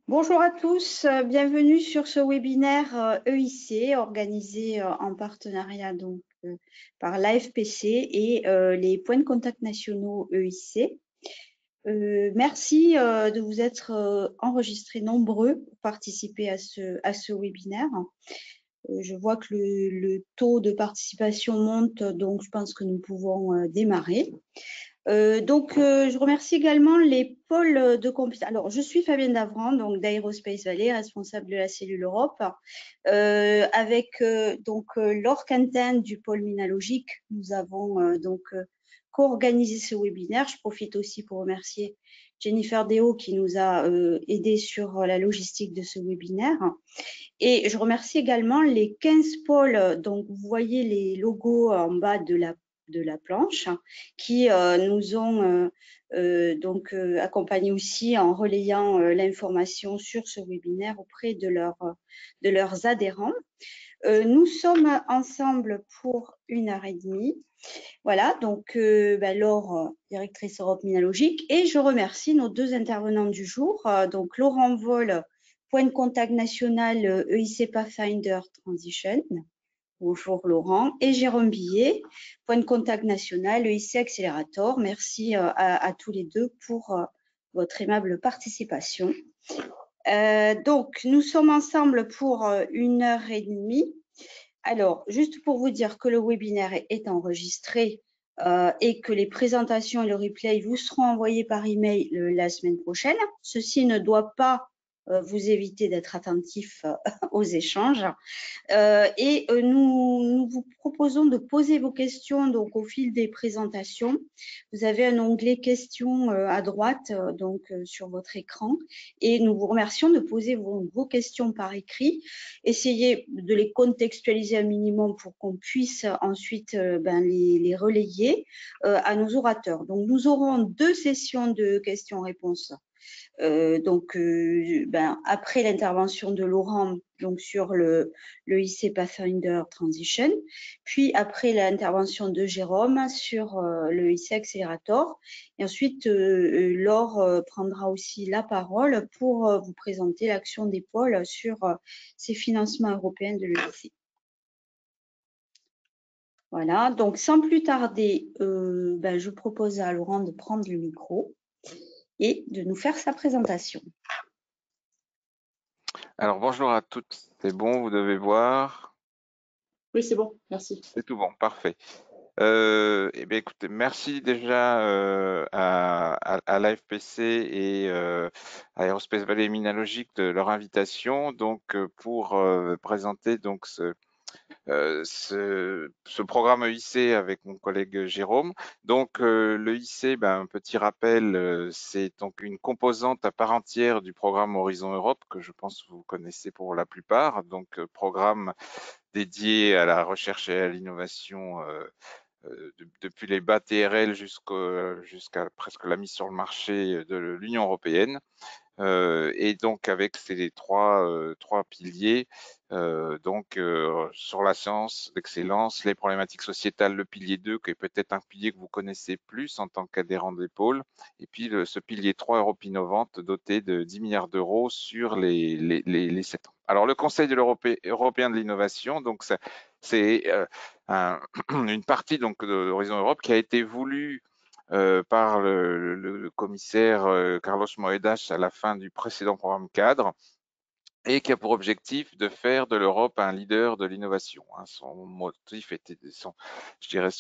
Bonjour à tous, bienvenue sur ce webinaire EIC organisé en partenariat par l'AFPC et les points de contact nationaux EIC. Merci de vous être enregistrés nombreux pour participer à ce webinaire. Je vois que le taux de participation monte, donc je pense que nous pouvons démarrer. Je remercie également les pôles de compétences. Alors, je suis Fabienne Davran, donc d'Aerospace Valley, responsable de la cellule Europe. Avec Laure Quentin du pôle Minalogique, nous avons co-organisé ce webinaire. Je profite aussi pour remercier Jennifer Deo qui nous a aidé sur la logistique de ce webinaire. Et je remercie également les 15 pôles, donc vous voyez les logos en bas de la planche, qui nous ont accompagnés aussi en relayant l'information sur ce webinaire auprès de leurs adhérents. Nous sommes ensemble pour 1h30. Voilà, donc Laure, directrice Europe Minalogique, et je remercie nos deux intervenants du jour, donc Laurent Vol, point de contact national EIC Pathfinder Transition. Bonjour Laurent. Et Jérôme Billet, point de contact national EIC Accelerator. Merci à tous les deux pour votre aimable participation. Donc, nous sommes ensemble pour 1h30. Alors, juste pour vous dire que le webinaire est enregistré et que les présentations et le replay vous seront envoyés par email la semaine prochaine. Ceci ne doit pas vous éviter d'être attentif aux échanges. Nous vous proposons de poser vos questions donc au fil des présentations. Vous avez un onglet questions à droite sur votre écran et nous vous remercions de poser vos questions par écrit. Essayez de les contextualiser un minimum pour qu'on puisse ensuite les relayer à nos orateurs. Donc nous aurons 2 sessions de questions-réponses. Après l'intervention de Laurent donc sur le IC Pathfinder Transition, puis après l'intervention de Jérôme sur le IC Accelerator, et ensuite Laure prendra aussi la parole pour vous présenter l'action des pôles sur ces financements européens de l'EIC. Voilà, donc sans plus tarder, je propose à Laurent de prendre le micro et de nous faire sa présentation. Alors bonjour à toutes, c'est bon, vous devez voir. Oui, c'est bon, merci. C'est tout bon, parfait. Eh bien, écoutez, merci déjà à l'AFPC et à Aerospace Valley Minalogique de leur invitation pour présenter ce programme EIC avec mon collègue Jérôme. Donc le EIC, un petit rappel, c'est donc une composante à part entière du programme Horizon Europe que je pense que vous connaissez pour la plupart. Donc programme dédié à la recherche et à l'innovation depuis les bas TRL jusqu'à presque la mise sur le marché de l'Union européenne. Et donc avec ces trois piliers, sur la science d'excellence, les problématiques sociétales, le pilier 2, qui est peut-être un pilier que vous connaissez plus en tant qu'adhérent de l'épaule, et puis ce pilier 3, Europe innovante, doté de 10 milliards d'euros sur les 7 ans. Alors le Conseil de européen de l'innovation, donc c'est une partie donc de Horizon Europe qui a été voulu par le commissaire Carlos Moedas à la fin du précédent programme cadre et qui a pour objectif de faire de l'Europe un leader de l'innovation. Son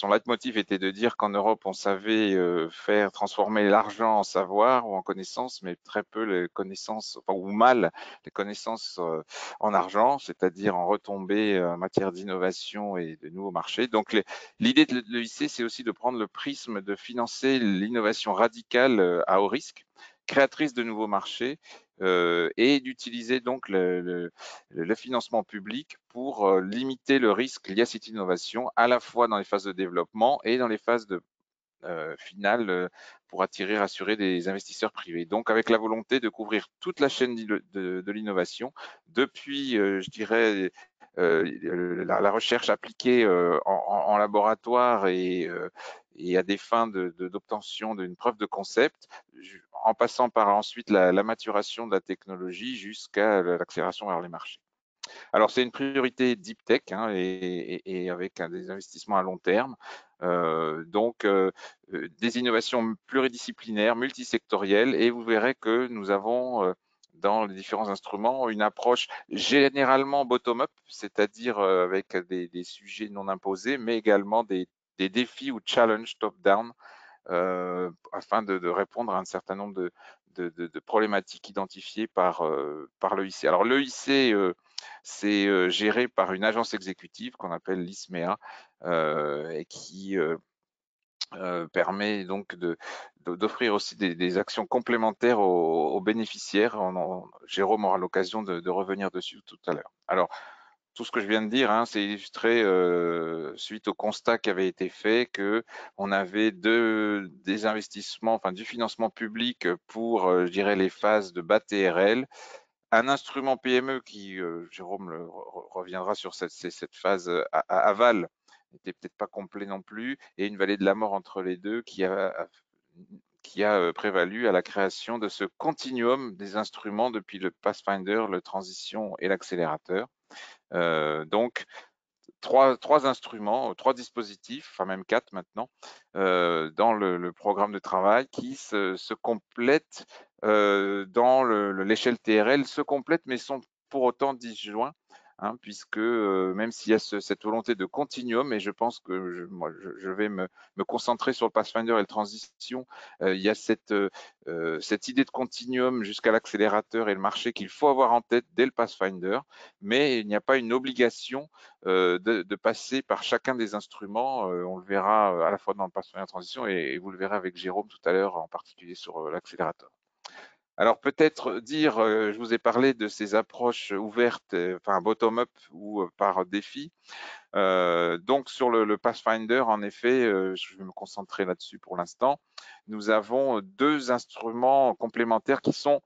leitmotiv était de dire qu'en Europe, on savait faire transformer l'argent en savoir ou en connaissances, mais très peu les connaissances, ou mal les connaissances en argent, c'est-à-dire en retombées en matière d'innovation et de nouveaux marchés. Donc, l'idée de l'EIC, c'est aussi de prendre le prisme de financer l'innovation radicale à haut risque, créatrice de nouveaux marchés, et d'utiliser donc le financement public pour limiter le risque lié à cette innovation, à la fois dans les phases de développement et dans les phases finales pour rassurer des investisseurs privés. Donc avec la volonté de couvrir toute la chaîne de l'innovation, depuis, je dirais, la recherche appliquée en laboratoire et à des fins d'obtention d'une preuve de concept, en passant par ensuite la maturation de la technologie jusqu'à l'accélération vers les marchés. Alors, c'est une priorité deep tech hein, et avec des investissements à long terme. Des innovations pluridisciplinaires, multisectorielles, et vous verrez que nous avons dans les différents instruments une approche généralement bottom-up, c'est-à-dire avec des sujets non imposés, mais également des défis ou challenges top-down afin de répondre à un certain nombre de problématiques identifiées par l'EIC. Alors l'EIC, c'est géré par une agence exécutive qu'on appelle l'ISMEA et qui permet donc d'offrir aussi des actions complémentaires aux bénéficiaires. Jérôme aura l'occasion de revenir dessus tout à l'heure. Alors, tout ce que je viens de dire, hein, c'est illustré suite au constat qui avait été fait que on avait des investissements, enfin du financement public pour, je dirais, les phases de bas TRL, un instrument PME qui, Jérôme reviendra sur cette phase aval, n'était peut-être pas complet non plus, et une vallée de la mort entre les deux qui a prévalu à la création de ce continuum des instruments depuis le Pathfinder, le Transition et l'accélérateur. Donc, trois instruments, trois dispositifs, enfin même 4 maintenant, dans le programme de travail qui se complètent dans l'échelle TRL, se complètent mais sont pour autant disjoints, hein, puisque même s'il y a cette volonté de continuum, et je pense que je vais me concentrer sur le Pathfinder et le Transition, il y a cette idée de continuum jusqu'à l'accélérateur et le marché qu'il faut avoir en tête dès le Pathfinder, mais il n'y a pas une obligation de passer par chacun des instruments. On le verra à la fois dans le Pathfinder Transition et vous le verrez avec Jérôme tout à l'heure, en particulier sur l'accélérateur. Alors peut-être dire, je vous ai parlé de ces approches ouvertes, enfin bottom-up ou par défi. Donc sur le Pathfinder, en effet, je vais me concentrer là-dessus pour l'instant. Nous avons 2 instruments complémentaires qui sont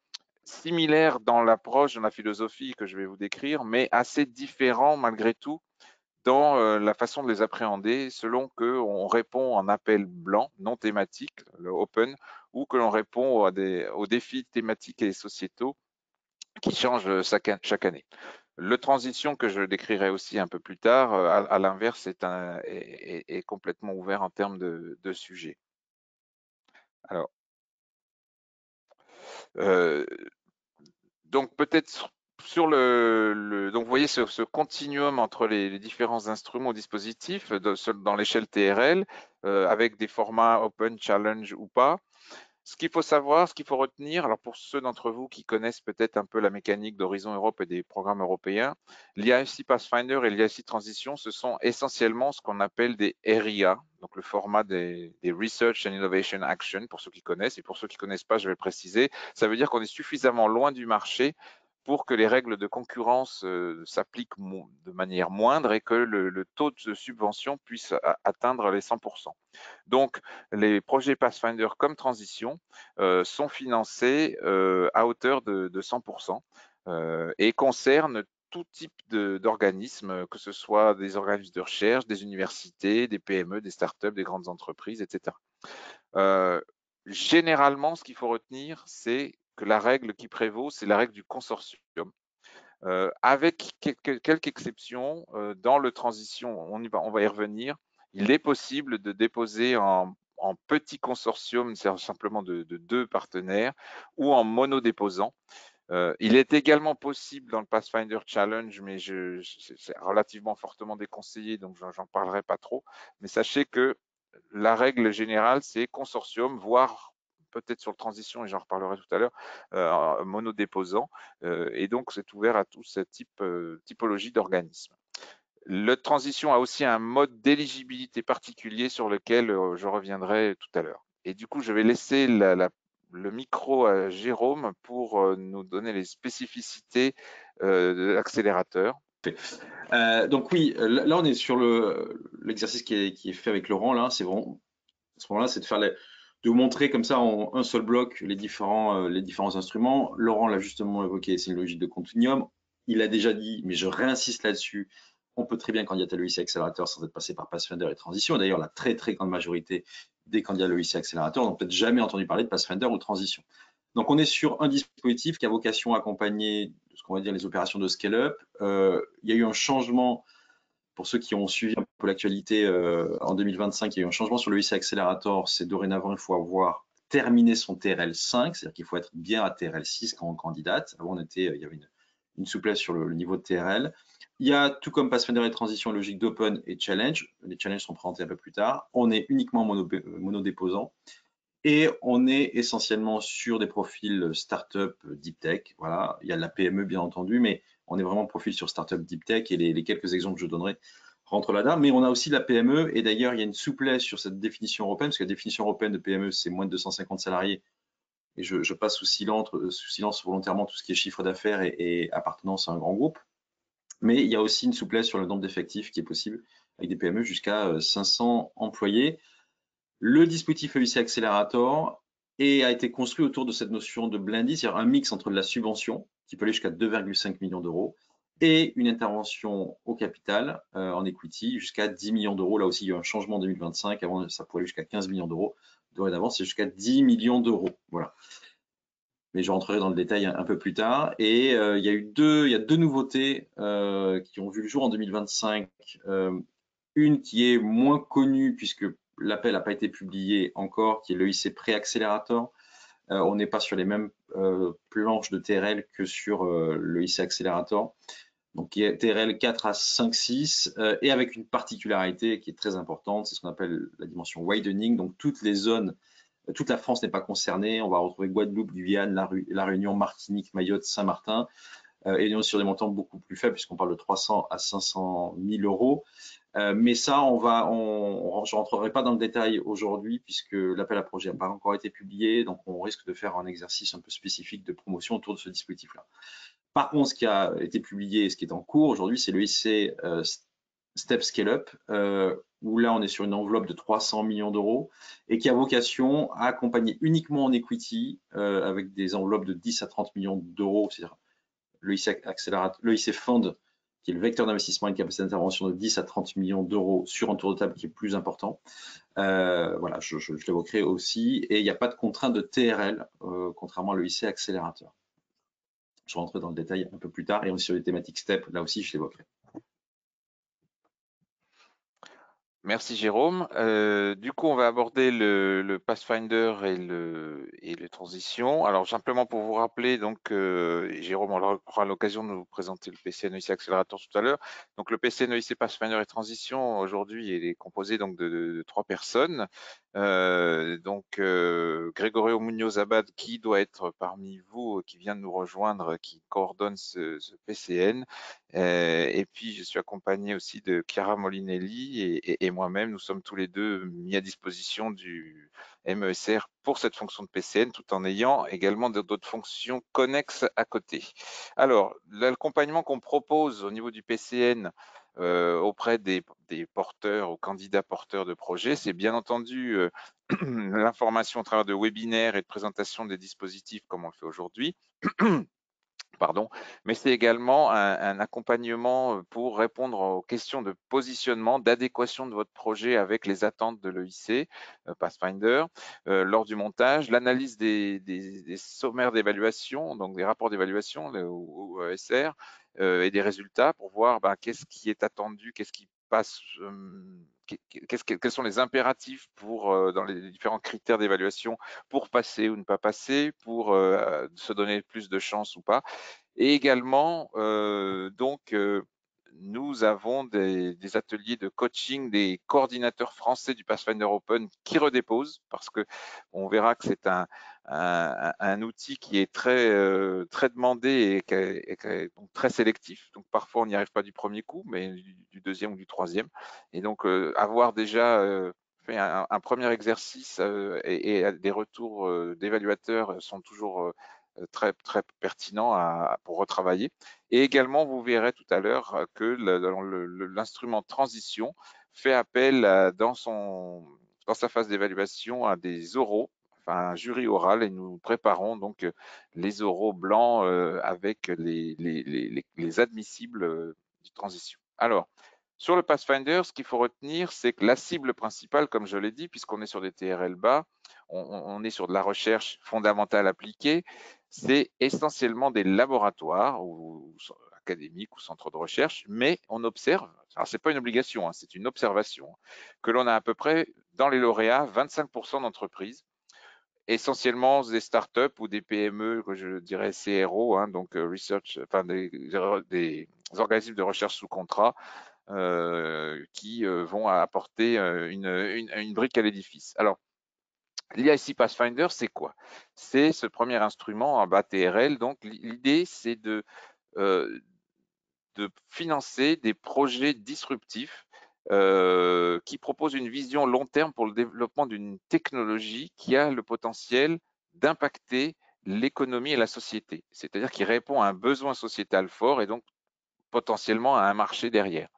similaires dans l'approche, dans la philosophie que je vais vous décrire, mais assez différents malgré tout dans la façon de les appréhender selon qu'on répond en appel blanc, non thématique, le open, ou que l'on répond aux défis thématiques et sociétaux qui changent chaque année. Le transition, que je décrirai aussi un peu plus tard, à l'inverse, est complètement ouvert en termes de sujets. Alors, donc peut-être sur donc vous voyez ce continuum entre les différents instruments ou dispositifs dans l'échelle TRL, avec des formats open, challenge ou pas. Ce qu'il faut savoir, ce qu'il faut retenir, alors pour ceux d'entre vous qui connaissent peut-être un peu la mécanique d'Horizon Europe et des programmes européens, l'IAFC Pathfinder et l'IAFC Transition, ce sont essentiellement ce qu'on appelle des RIA, donc le format des Research and Innovation Action, pour ceux qui connaissent, et pour ceux qui ne connaissent pas, je vais le préciser. Ça veut dire qu'on est suffisamment loin du marché pour que les règles de concurrence s'appliquent de manière moindre et que le taux de subvention puisse atteindre les 100%. Donc, les projets Pathfinder comme Transition sont financés à hauteur de 100% et concernent tout type d'organismes, que ce soit des organismes de recherche, des universités, des PME, des startups, des grandes entreprises, etc. Généralement, ce qu'il faut retenir, c'est que la règle qui prévaut, c'est la règle du consortium. Avec quelques exceptions, dans le transition, on va y revenir, il est possible de déposer en petit consortium, c'est simplement de 2 partenaires, ou en monodéposant. Il est également possible dans le Pathfinder Challenge, mais c'est relativement fortement déconseillé, donc j'en parlerai pas trop. Mais sachez que la règle générale, c'est consortium, voire peut-être sur le transition, et j'en reparlerai tout à l'heure, monodéposant, et donc c'est ouvert à tout ce typologie d'organismes. Le transition a aussi un mode d'éligibilité particulier sur lequel je reviendrai tout à l'heure. Et du coup, je vais laisser le micro à Jérôme pour nous donner les spécificités de l'accélérateur. Donc oui, là on est sur l'exercice qui est fait avec Laurent. Là, c'est vraiment à ce moment-là, c'est de vous montrer comme ça en un seul bloc les différents instruments. Laurent l'a justement évoqué, c'est une logique de continuum. Il a déjà dit, mais je réinsiste là-dessus, on peut très bien candidater à l'EIC Accélérateur sans être passé par Pathfinder et Transition. D'ailleurs, la très très grande majorité des candidats à l'EIC Accélérateur n'ont peut-être jamais entendu parler de Pathfinder ou Transition. Donc, on est sur un dispositif qui a vocation à accompagner ce qu'on va dire les opérations de scale-up. Il y a eu un changement, pour ceux qui ont suivi un peu l'actualité, en 2025, il y a eu un changement sur le IC Accelerator. C'est dorénavant, il faut avoir terminé son TRL 5, c'est-à-dire qu'il faut être bien à TRL 6 quand on candidate. Avant, il y avait une souplesse sur le niveau de TRL. Il y a, tout comme Pathfinder et Transition, logique d'Open et Challenge. Les challenges sont présentés un peu plus tard. On est uniquement monodéposant. Et on est essentiellement sur des profils startup, deep tech. Voilà, il y a de la PME bien entendu, mais on est vraiment profil sur startup, deep tech et les quelques exemples que je donnerai rentrent là-dedans. Mais on a aussi de la PME et d'ailleurs il y a une souplesse sur cette définition européenne parce que la définition européenne de PME c'est moins de 250 salariés. Et je passe sous silence volontairement tout ce qui est chiffre d'affaires et appartenance à un grand groupe. Mais il y a aussi une souplesse sur le nombre d'effectifs qui est possible avec des PME jusqu'à 500 employés. Le dispositif EIC Accelerator a été construit autour de cette notion de blending, c'est-à-dire un mix entre de la subvention, qui peut aller jusqu'à 2,5 millions d'euros, et une intervention au capital, en equity, jusqu'à 10 millions d'euros. Là aussi, il y a eu un changement en 2025. Avant, ça pouvait aller jusqu'à 15 millions d'euros. Dorénavant, c'est jusqu'à 10 millions d'euros. Voilà. Mais je rentrerai dans le détail un peu plus tard. Et il y a deux nouveautés qui ont vu le jour en 2025. Une qui est moins connue puisque l'appel n'a pas été publié encore, qui est l'EIC Pré-Accélérateur. On n'est pas sur les mêmes planches de TRL que sur l'EIC Accélérateur. Donc, il y a TRL 4 à 5, 6, et avec une particularité qui est très importante, c'est ce qu'on appelle la dimension widening. Donc, toutes les zones, toute la France n'est pas concernée. On va retrouver Guadeloupe, Guyane, la Réunion, Martinique, Mayotte, Saint-Martin, et sur des montants beaucoup plus faibles puisqu'on parle de 300 à 500 000 euros. Mais ça, je ne rentrerai pas dans le détail aujourd'hui puisque l'appel à projet n'a pas encore été publié, donc on risque de faire un exercice un peu spécifique de promotion autour de ce dispositif-là. Par contre, ce qui a été publié et ce qui est en cours aujourd'hui, c'est le IC Step Scale Up, où là on est sur une enveloppe de 300 millions d'euros et qui a vocation à accompagner uniquement en equity avec des enveloppes de 10 à 30 millions d'euros, c'est-à-dire le IC Fund, qui est le vecteur d'investissement et une capacité d'intervention de 10 à 30 millions d'euros sur un tour de table qui est plus important. Voilà, je l'évoquerai aussi. Et il n'y a pas de contrainte de TRL, contrairement à l'EIC Accélérateur. Je rentrerai dans le détail un peu plus tard. Et sur les thématiques STEP, là aussi, je l'évoquerai. Merci Jérôme. Du coup, on va aborder le Pathfinder et le Transition. Alors, simplement pour vous rappeler, donc Jérôme aura l'occasion de nous présenter le PCNEIC Accélérateur tout à l'heure. Donc, le PCNEIC Pathfinder et Transition, aujourd'hui, il est composé donc de 3 personnes. Grégorio Munoz-Abad, qui doit être parmi vous, qui vient de nous rejoindre, qui coordonne ce PCN. Et puis, je suis accompagné aussi de Chiara Molinelli et moi-même. Nous sommes tous les deux mis à disposition du MESR pour cette fonction de PCN, tout en ayant également d'autres fonctions connexes à côté. Alors, l'accompagnement qu'on propose au niveau du PCN auprès des porteurs ou candidats porteurs de projets, c'est bien entendu l'information au travers de webinaires et de présentation des dispositifs comme on le fait aujourd'hui. Pardon, mais c'est également un accompagnement pour répondre aux questions de positionnement, d'adéquation de votre projet avec les attentes de l'EIC Pathfinder lors du montage, l'analyse des sommaires d'évaluation, donc des rapports d'évaluation ou ESR, et des résultats pour voir qu'est-ce qui est attendu, qu'est-ce qui passe, quels sont les impératifs pour dans les différents critères d'évaluation pour passer ou ne pas passer, pour se donner plus de chance ou pas. Et également, nous avons des ateliers de coaching des coordinateurs français du Pathfinder Open qui redéposent parce que on verra que c'est un outil qui est très demandé et donc très sélectif. Donc parfois on n'y arrive pas du premier coup, mais du deuxième ou du troisième. Et donc avoir déjà fait un premier exercice et des retours d'évaluateurs sont toujours très pertinent pour retravailler. Et également, vous verrez tout à l'heure que l'instrument de transition fait appel dans sa phase d'évaluation à des oraux, enfin un jury oral, et nous préparons donc les oraux blancs avec les admissibles du transition. Alors, Sur le Pathfinder, ce qu'il faut retenir, c'est que la cible principale, comme je l'ai dit, puisqu'on est sur des TRL bas, on est sur de la recherche fondamentale appliquée, c'est essentiellement des laboratoires ou académiques ou centres de recherche, mais on observe, alors c'est pas une obligation, hein, c'est une observation, que l'on a à peu près dans les lauréats 25% d'entreprises, essentiellement des startups ou des PME, que je dirais CRO, hein, donc research, enfin des organismes de recherche sous contrat, qui vont apporter une brique à l'édifice. Alors, l'IIC Pathfinder, c'est quoi? C'est ce premier instrument en bas TRL. Donc, l'idée, c'est de financer des projets disruptifs qui proposent une vision long terme pour le développement d'une technologie qui a le potentiel d'impacter l'économie et la société. C'est-à-dire qui répond à un besoin sociétal fort et donc potentiellement à un marché derrière.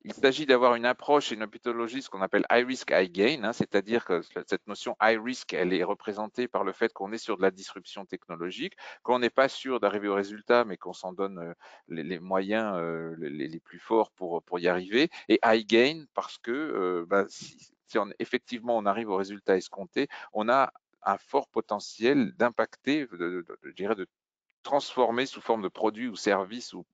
Il s'agit d'avoir une approche et une méthodologie, ce qu'on appelle high risk, high gain, hein, c'est-à-dire que cette notion high risk, elle est représentée par le fait qu'on est sur de la disruption technologique, qu'on n'est pas sûr d'arriver au résultat, mais qu'on s'en donne les moyens les plus forts pour y arriver, et high gain parce que si effectivement on arrive au résultat escompté, on a un fort potentiel d'impacter, je dirais, de transformer sous forme de produit ou service ou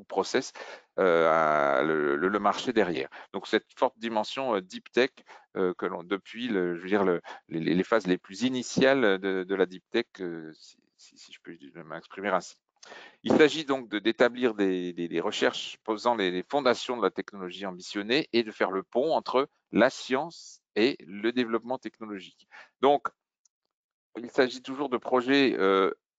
process le marché derrière. Donc cette forte dimension deep tech que l'on depuis je veux dire les phases les plus initiales de la deep tech, si je peux m'exprimer ainsi. Il s'agit donc d'établir des recherches posant les fondations de la technologie ambitionnée et de faire le pont entre la science et le développement technologique. Donc, il s'agit toujours de projets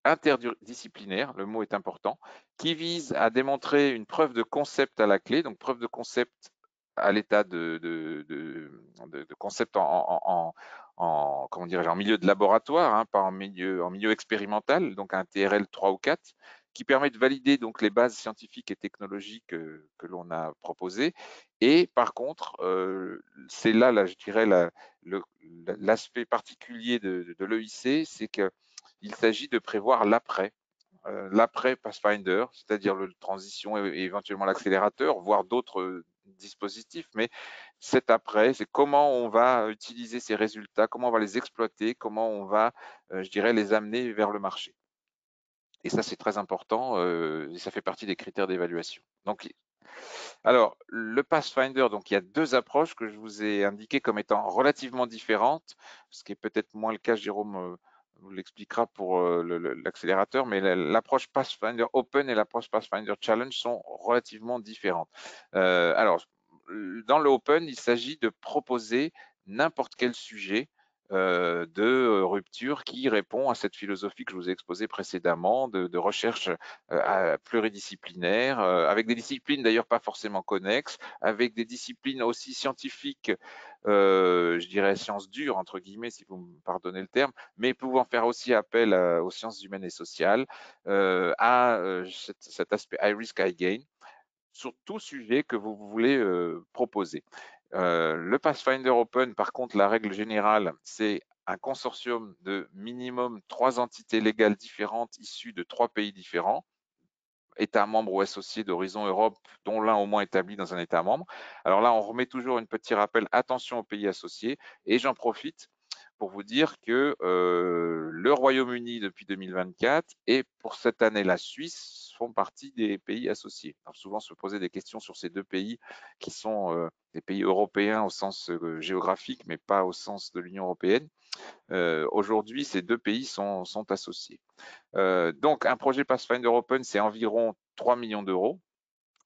interdisciplinaires, le mot est important, qui visent à démontrer une preuve de concept à la clé, donc preuve de concept à l'état de concept comment dirais-je, en milieu de laboratoire, hein, pas en milieu expérimental, donc un TRL 3 ou 4, qui permet de valider donc les bases scientifiques et technologiques que l'on a proposées. Et par contre, c'est là, je dirais, l'aspect particulier de l'EIC, c'est qu'il s'agit de prévoir l'après Pathfinder, c'est-à-dire la transition et éventuellement l'accélérateur, voire d'autres dispositifs, mais cet après, c'est comment on va utiliser ces résultats, comment on va les exploiter, comment on va, je dirais, les amener vers le marché. Et ça, c'est très important, et ça fait partie des critères d'évaluation. Donc, alors, le Pathfinder, donc il y a deux approches que je vous ai indiquées comme étant relativement différentes, ce qui est peut-être moins le cas, Jérôme vous l'expliquera pour l'accélérateur, mais l'approche Pathfinder Open et l'approche Pathfinder Challenge sont relativement différentes. Alors, dans le Open, il s'agit de proposer n'importe quel sujet de rupture qui répond à cette philosophie que je vous ai exposée précédemment de recherche pluridisciplinaire, avec des disciplines d'ailleurs pas forcément connexes, avec des disciplines aussi scientifiques, je dirais sciences dures entre guillemets si vous me pardonnez le terme, mais pouvant faire aussi appel aux sciences humaines et sociales, à cet aspect high risk, high gain, sur tout sujet que vous voulez proposer. Le Pathfinder Open, par contre, la règle générale, c'est un consortium de minimum 3 entités légales différentes issues de 3 pays différents, États membres ou associés d'Horizon Europe, dont l'un au moins établi dans un État membre. Alors là, on remet toujours un petit rappel, attention aux pays associés, et j'en profite pour vous dire que le Royaume-Uni depuis 2024 et pour cette année la Suisse font partie des pays associés. Alors souvent se poser des questions sur ces deux pays qui sont des pays européens au sens géographique, mais pas au sens de l'Union européenne. Aujourd'hui, ces deux pays sont associés. Donc un projet Pathfinder Open, c'est environ 3 millions d'euros.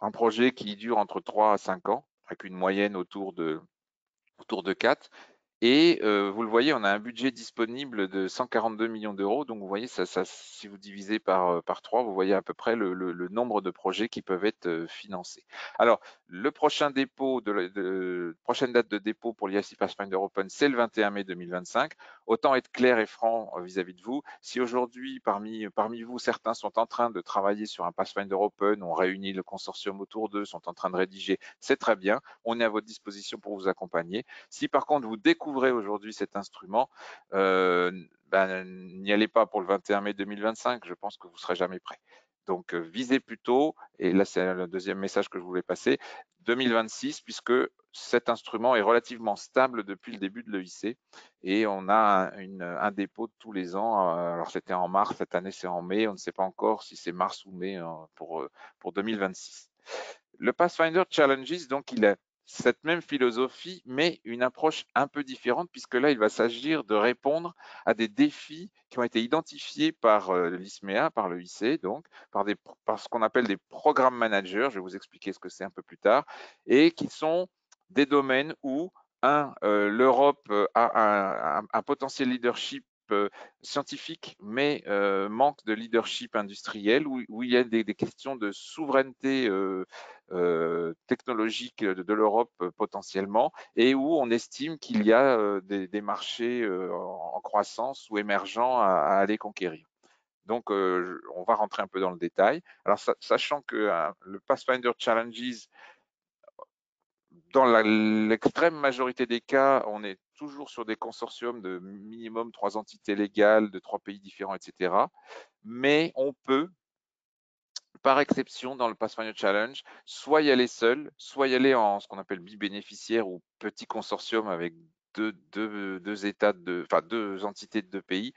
Un projet qui dure entre 3 à 5 ans, avec une moyenne autour de 4. Et vous le voyez, on a un budget disponible de 142 millions d'euros. Donc, vous voyez, si vous divisez par 3, vous voyez à peu près le nombre de projets qui peuvent être financés. Alors, le prochain dépôt, prochaine date de dépôt pour l'IIC Pathfinder Open, c'est le 21 mai 2025. Autant être clair et franc vis-à-vis de vous. Si aujourd'hui, parmi vous, certains sont en train de travailler sur un Pathfinder Open, ont réuni le consortium autour d'eux, sont en train de rédiger, c'est très bien. On est à votre disposition pour vous accompagner. Si par contre vous découvrez aujourd'hui cet instrument, n'y allez pas pour le 21 mai 2025, je pense que vous ne serez jamais prêt. Donc, visez plutôt, et là c'est le deuxième message que je voulais passer, 2026, puisque cet instrument est relativement stable depuis le début de l'EIC et on a un dépôt tous les ans. Alors c'était en mars, cette année c'est en mai, on ne sait pas encore si c'est mars ou mai pour 2026. Le Pathfinder Challenges, donc il a cette même philosophie, mais une approche un peu différente, puisque là, il va s'agir de répondre à des défis qui ont été identifiés par l'ISMEA, par le IC, donc par ce qu'on appelle des programmes managers. Je vais vous expliquer ce que c'est un peu plus tard, et qui sont des domaines où, l'Europe a un potentiel leadership scientifique, mais manque de leadership industriel, où il y a des questions de souveraineté technologique de l'Europe potentiellement, et où on estime qu'il y a des marchés en croissance ou émergents à aller conquérir. Donc, on va rentrer un peu dans le détail. Alors, sachant que le Pathfinder Challenges, dans l'extrême majorité des cas, on est toujours sur des consortiums de minimum 3 entités légales de 3 pays différents, etc. Mais on peut, par exception, dans le Pathfinder Challenge, soit y aller seul, soit y aller en ce qu'on appelle bibénéficiaire ou petit consortium avec deux États, enfin deux entités de 2 pays.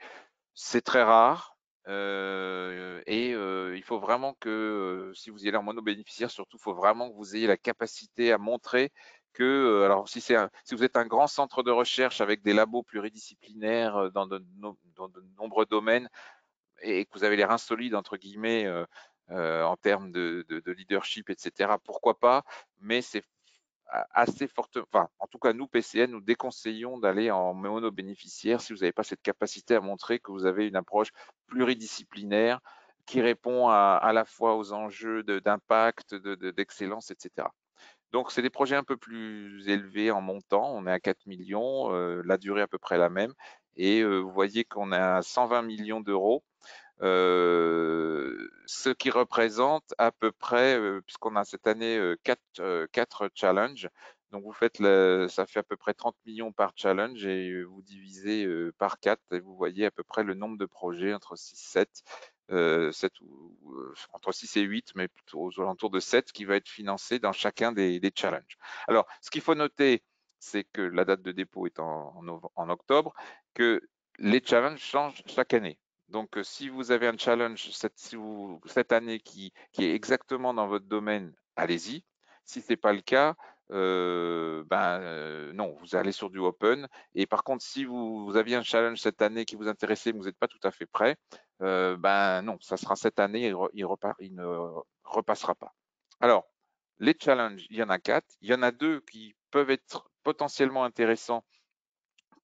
C'est très rare. Il faut vraiment que, si vous y allez en monobénéficiaire, surtout, il faut vraiment que vous ayez la capacité à montrer que, alors si vous êtes un grand centre de recherche avec des labos pluridisciplinaires dans de nombreux domaines et que vous avez les reins solides, entre guillemets, en termes de leadership, etc., pourquoi pas, mais c'est assez forte, enfin, en tout cas, nous, PCN, nous déconseillons d'aller en monobénéficiaire si vous n'avez pas cette capacité à montrer que vous avez une approche pluridisciplinaire qui répond à la fois aux enjeux d'impact, d'excellence, etc. Donc, c'est des projets un peu plus élevés en montant. On est à 4 millions, la durée à peu près la même. Et vous voyez qu'on est à 120 millions d'euros, ce qui représente à peu près, puisqu'on a cette année 4 challenges, donc vous faites ça fait à peu près 30 millions par challenge et vous divisez par 4 et vous voyez à peu près le nombre de projets entre 6, 7, 7 entre 6 et 8, mais plutôt aux alentours de 7 qui va être financé dans chacun des challenges. Alors, ce qu'il faut noter, c'est que la date de dépôt est en octobre, que les challenges changent chaque année. Donc, si vous avez un challenge cette année qui est exactement dans votre domaine, allez-y. Si ce n'est pas le cas, non, vous allez sur du open. Et par contre, si vous aviez un challenge cette année qui vous intéressait, mais vous n'êtes pas tout à fait prêt, non, ça sera cette année, il ne repassera pas. Alors, les challenges, il y en a 4. Il y en a 2 qui peuvent être potentiellement intéressants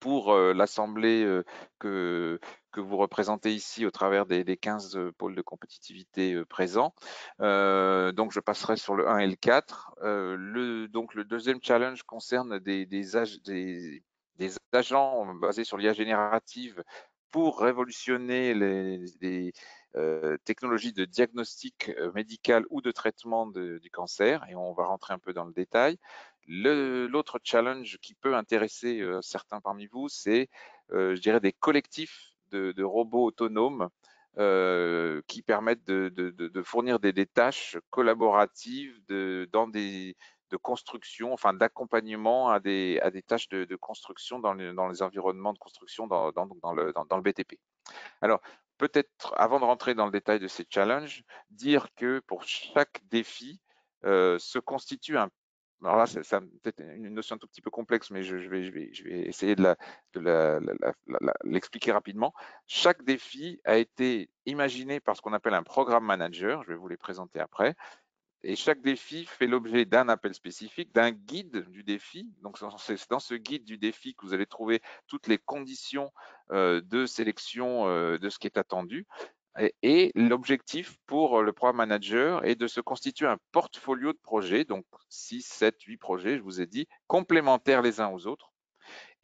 pour l'assemblée que vous représentez ici au travers des 15 pôles de compétitivité présents. Donc, je passerai sur le 1 et le 4. Donc, le deuxième challenge concerne des agents basés sur l'IA générative pour révolutionner les technologies de diagnostic médical ou de traitement du cancer, et on va rentrer un peu dans le détail. L'autre challenge qui peut intéresser certains parmi vous, c'est, je dirais, des collectifs de robots autonomes qui permettent de fournir des tâches collaboratives de construction, enfin d'accompagnement à des tâches de construction dans les environnements de construction dans le BTP. Alors, peut-être, avant de rentrer dans le détail de ces challenges, dire que pour chaque défi se constitue un. Alors là, c'est peut-être une notion un tout petit peu complexe, mais je vais essayer de l'expliquer rapidement. Chaque défi a été imaginé par ce qu'on appelle un programme manager. Je vais vous les présenter après. Et chaque défi fait l'objet d'un appel spécifique, d'un guide du défi. Donc, c'est dans ce guide du défi que vous allez trouver toutes les conditions de sélection de ce qui est attendu. Et l'objectif pour le programme manager est de se constituer un portfolio de projets, donc 6, 7, 8 projets, je vous ai dit, complémentaires les uns aux autres.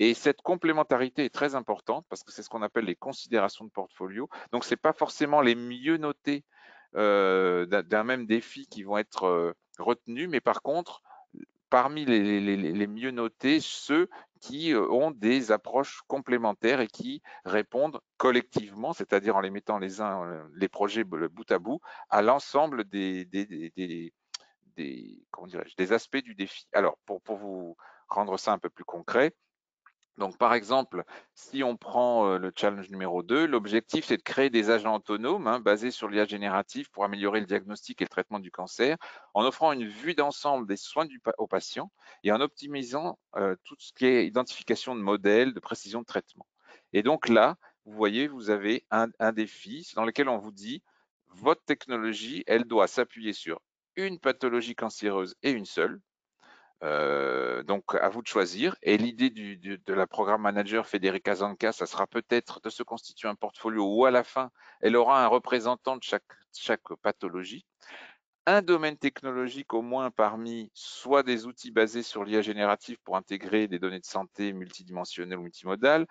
Et cette complémentarité est très importante parce que c'est ce qu'on appelle les considérations de portfolio. Donc, ce n'est pas forcément les mieux notés d'un même défi qui vont être retenus, mais par contre, parmi les mieux notés, ceux qui ont des approches complémentaires et qui répondent collectivement, c'est-à-dire en les mettant les projets bout à bout, à l'ensemble comment dirais-je, des aspects du défi. Alors, pour vous rendre ça un peu plus concret, donc, par exemple, si on prend le challenge numéro 2, l'objectif, c'est de créer des agents autonomes basés sur l'IA générative pour améliorer le diagnostic et le traitement du cancer, en offrant une vue d'ensemble des soins aux patients et en optimisant tout ce qui est identification de modèles, de précision de traitement. Et donc là, vous voyez, vous avez un défi dans lequel on vous dit, votre technologie, elle doit s'appuyer sur une pathologie cancéreuse et une seule. Donc, à vous de choisir. Et l'idée de la programme manager Federica Zanca, ça sera peut-être de se constituer un portfolio où à la fin, elle aura un représentant de chaque pathologie. Un domaine technologique au moins parmi soit des outils basés sur l'IA générative pour intégrer des données de santé multidimensionnelles ou multimodales,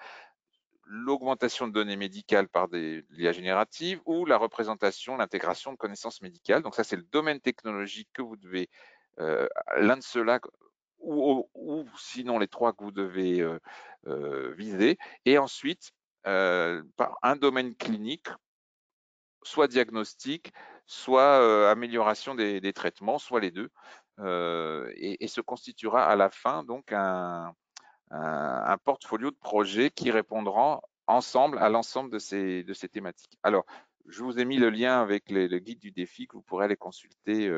l'augmentation de données médicales par l'IA générative ou la représentation, l'intégration de connaissances médicales. Donc ça, c'est le domaine technologique que vous devez, l'un de ceux-là, ou sinon les trois que vous devez viser. Et ensuite, par un domaine clinique, soit diagnostic, soit amélioration des traitements, soit les deux, et se constituera à la fin donc un portfolio de projets qui répondront ensemble à l'ensemble de ces thématiques. Alors, je vous ai mis le lien avec le guide du défi que vous pourrez aller consulter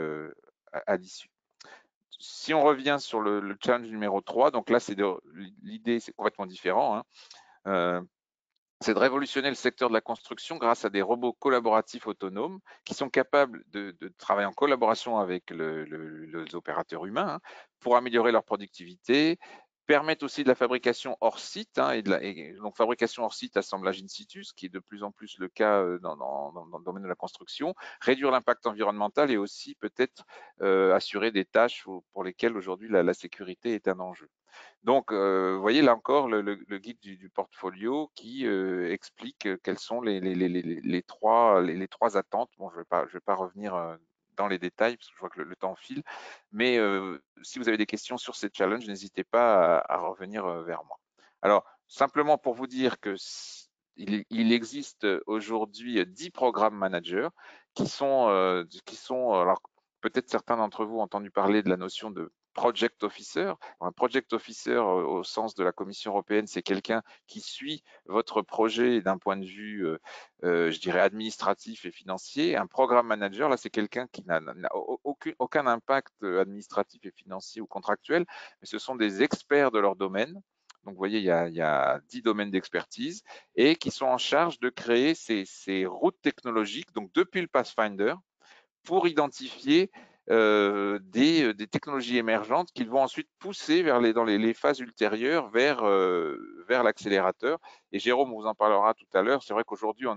à l'issue. Si on revient sur le challenge numéro 3, donc là, l'idée, c'est complètement différent. C'est de révolutionner le secteur de la construction grâce à des robots collaboratifs autonomes qui sont capables de travailler en collaboration avec les opérateurs humains pour améliorer leur productivité, permettent aussi de la fabrication hors site, donc fabrication hors site, assemblage in situ, ce qui est de plus en plus le cas dans le domaine de la construction, réduire l'impact environnemental et aussi peut-être assurer des tâches pour lesquelles aujourd'hui la sécurité est un enjeu. Donc, vous voyez là encore le guide du portfolio qui explique quelles sont les trois attentes. Bon, je vais pas revenir dans les détails parce que je vois que le temps file, mais si vous avez des questions sur ces challenges, n'hésitez pas à revenir vers moi. Alors, simplement pour vous dire que il existe aujourd'hui 10 programmes managers qui sont alors peut-être certains d'entre vous ont entendu parler de la notion de project officer. Un project officer au sens de la Commission européenne, c'est quelqu'un qui suit votre projet d'un point de vue, je dirais, administratif et financier. Un programme manager, là, c'est quelqu'un qui n'a aucun impact administratif et financier ou contractuel, mais ce sont des experts de leur domaine. Donc, vous voyez, il y a 10 domaines d'expertise et qui sont en charge de créer ces routes technologiques, donc depuis le Pathfinder, pour identifier des technologies émergentes qu'ils vont ensuite pousser dans les phases ultérieures vers l'accélérateur. Et Jérôme vous en parlera tout à l'heure. C'est vrai qu'aujourd'hui,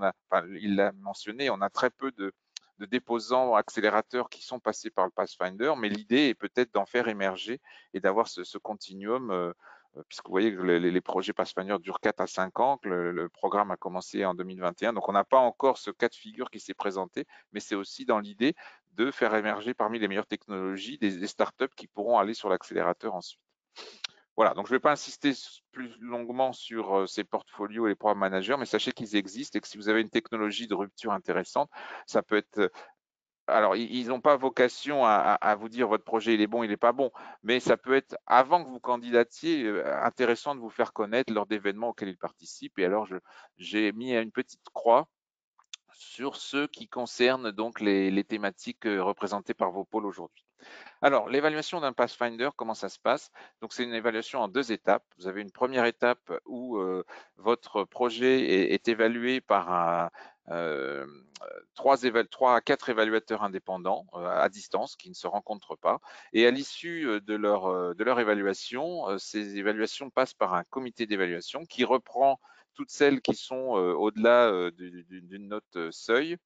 il l'a mentionné, on a très peu de déposants accélérateurs qui sont passés par le Pathfinder, mais l'idée est peut-être d'en faire émerger et d'avoir ce continuum, puisque vous voyez que les projets Pathfinder durent 4 à 5 ans, que le programme a commencé en 2021, donc on n'a pas encore ce cas de figure qui s'est présenté, mais c'est aussi dans l'idée de faire émerger parmi les meilleures technologies des startups qui pourront aller sur l'accélérateur ensuite. Voilà, donc je ne vais pas insister plus longuement sur ces portfolios et les programmes managers, mais sachez qu'ils existent et que si vous avez une technologie de rupture intéressante, ça peut être... Alors, ils n'ont pas vocation à vous dire votre projet il est bon, il n'est pas bon, mais ça peut être, avant que vous candidatiez, intéressant de vous faire connaître lors d'événements auxquels ils participent. Et alors, j'ai mis une petite croix sur ceux qui concernent donc les thématiques représentées par vos pôles aujourd'hui. Alors, l'évaluation d'un Pathfinder, comment ça se passe? Donc, c'est une évaluation en 2 étapes. Vous avez une première étape où votre projet est évalué par 3 à 4 évaluateurs indépendants à distance qui ne se rencontrent pas. Et à l'issue de leur évaluation, ces évaluations passent par un comité d'évaluation qui reprend toutes celles qui sont au-delà d'une note seuil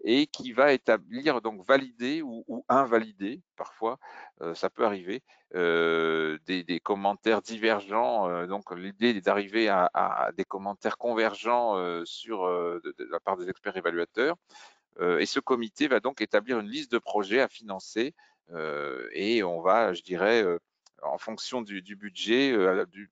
et qui va établir, donc valider ou invalider, parfois, ça peut arriver, des commentaires divergents. Donc l'idée est d'arriver à des commentaires convergents de la part des experts évaluateurs. Et ce comité va donc établir une liste de projets à financer et on va, je dirais, en fonction du budget,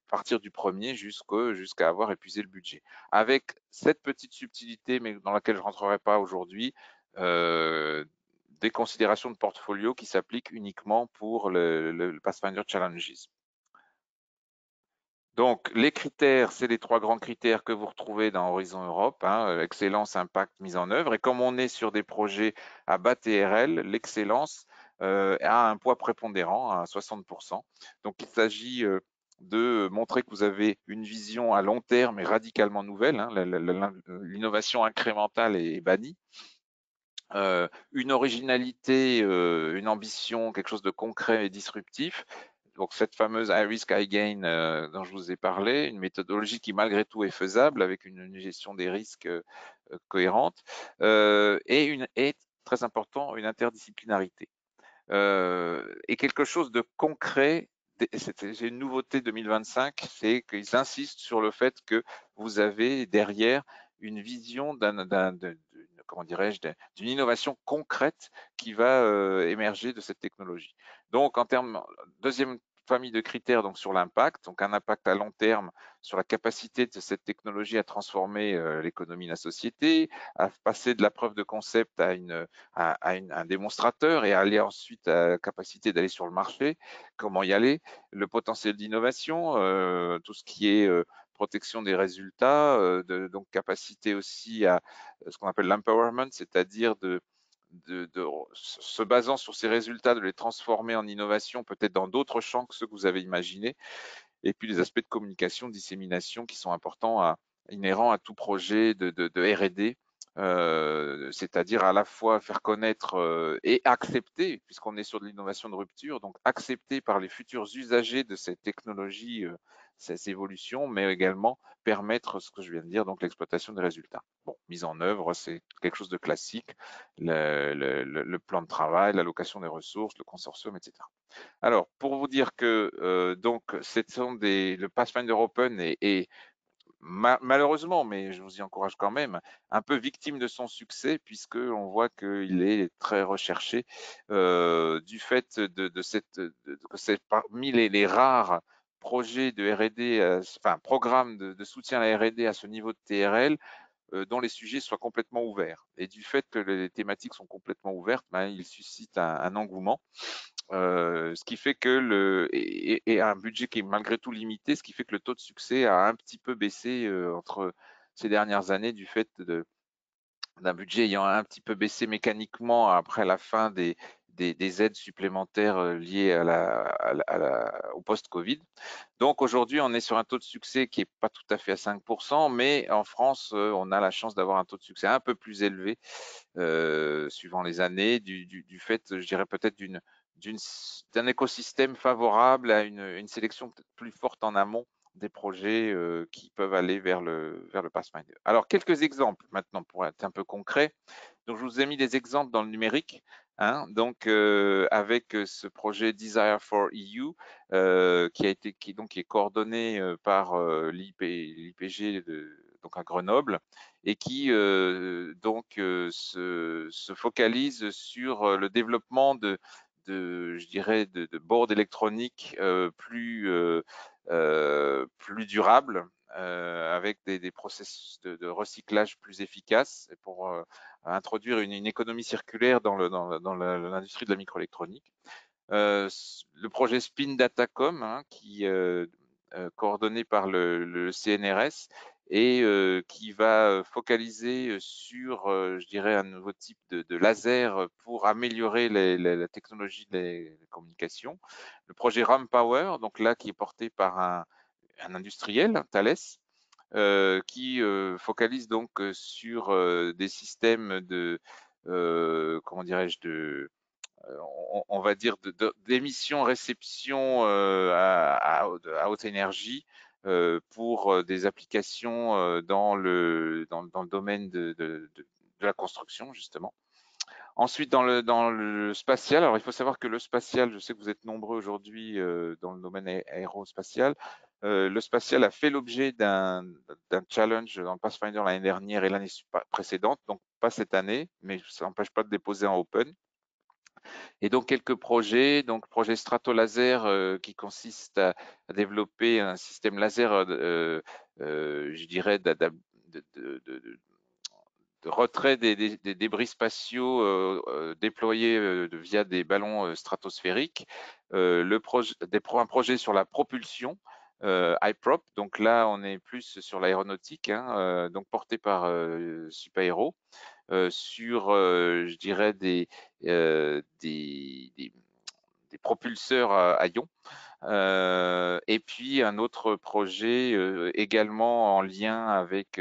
partir du premier jusqu'à avoir épuisé le budget. Avec cette petite subtilité, mais dans laquelle je ne rentrerai pas aujourd'hui, des considérations de portfolio qui s'appliquent uniquement pour le Pathfinder Challenges. Donc, les critères, c'est les 3 grands critères que vous retrouvez dans Horizon Europe, hein, excellence, impact, mise en œuvre. Et comme on est sur des projets à bas TRL, l'excellence a un poids prépondérant à 60%. Donc, il s'agit de montrer que vous avez une vision à long terme et radicalement nouvelle. Hein, l'innovation incrémentale est bannie. Une originalité, une ambition, quelque chose de concret et disruptif. Donc cette fameuse high risk, high gain dont je vous ai parlé, une méthodologie qui malgré tout est faisable avec une gestion des risques cohérente et très important, une interdisciplinarité. Et quelque chose de concret, j'ai une nouveauté 2025, c'est qu'ils insistent sur le fait que vous avez derrière une vision comment dirais-je, d'une innovation concrète qui va émerger de cette technologie. Donc, en termes, deuxième famille de critères donc sur l'impact, donc un impact à long terme sur la capacité de cette technologie à transformer l'économie et la société, à passer de la preuve de concept à un démonstrateur et à aller ensuite à la capacité d'aller sur le marché, comment y aller, le potentiel d'innovation, tout ce qui est protection des résultats, donc capacité aussi à ce qu'on appelle l'empowerment, c'est-à-dire se basant sur ces résultats, de les transformer en innovation, peut-être dans d'autres champs que ceux que vous avez imaginés, et puis les aspects de communication, de dissémination qui sont importants, inhérents à tout projet de R&D, c'est-à-dire à la fois faire connaître et accepter, puisqu'on est sur de l'innovation de rupture, donc accepter par les futurs usagers de cette technologie ces évolutions, mais également permettre ce que je viens de dire, donc l'exploitation des résultats. Bon, mise en œuvre, c'est quelque chose de classique, le plan de travail, l'allocation des ressources, le consortium, etc. Alors, pour vous dire que donc, le Pathfinder Open est malheureusement, mais je vous y encourage quand même, un peu victime de son succès puisque on voit qu'il est très recherché du fait que c'est parmi les rares projets de R&D, enfin programmes de soutien à la R&D à ce niveau de TRL dont les sujets soient complètement ouverts. Et du fait que les thématiques sont complètement ouvertes, ben, il suscite un engouement. Ce qui fait que et un budget qui est malgré tout limité, ce qui fait que le taux de succès a un petit peu baissé entre ces dernières années du fait d'un budget ayant un petit peu baissé mécaniquement après la fin des aides supplémentaires liées au post-Covid. Donc aujourd'hui, on est sur un taux de succès qui n'est pas tout à fait à 5%, mais en France, on a la chance d'avoir un taux de succès un peu plus élevé suivant les années, du fait, je dirais peut-être d'un écosystème favorable à une sélection peut-être plus forte en amont des projets qui peuvent aller vers le Pathfinder. Alors, quelques exemples maintenant pour être un peu concret. Donc, je vous ai mis des exemples dans le numérique. Hein, donc, avec ce projet Desire for EU, qui est coordonné par l'IPG donc à Grenoble, et qui se focalise sur le développement je dirais, de boards électroniques plus durables, avec des processus de recyclage plus efficaces pour introduire une économie circulaire dans l'industrie de la microélectronique. Le projet Spin Datacom, hein, qui coordonné par le CNRS et qui va focaliser sur, je dirais, un nouveau type de laser pour améliorer la technologie des communications. Le projet RAM Power, donc là, qui est porté par un industriel, Thales, qui focalise donc sur des systèmes comment dirais-je, on va dire d'émission-réception à haute énergie pour des applications dans le domaine de la construction, justement. Ensuite, dans le spatial, alors il faut savoir que le spatial, je sais que vous êtes nombreux aujourd'hui dans le domaine aérospatial, le spatial a fait l'objet d'un challenge dans le Pathfinder l'année dernière et l'année précédente, donc pas cette année, mais ça n'empêche pas de déposer en open. Et donc quelques projets, donc projet Stratolaser qui consiste à développer un système laser, je dirais, de retrait des débris spatiaux déployés via des ballons stratosphériques. Un projet sur la propulsion, iProp. Donc là, on est plus sur l'aéronautique, hein, donc porté par Supaéro, sur, je dirais, des propulseurs à ions. Et puis un autre projet également en lien avec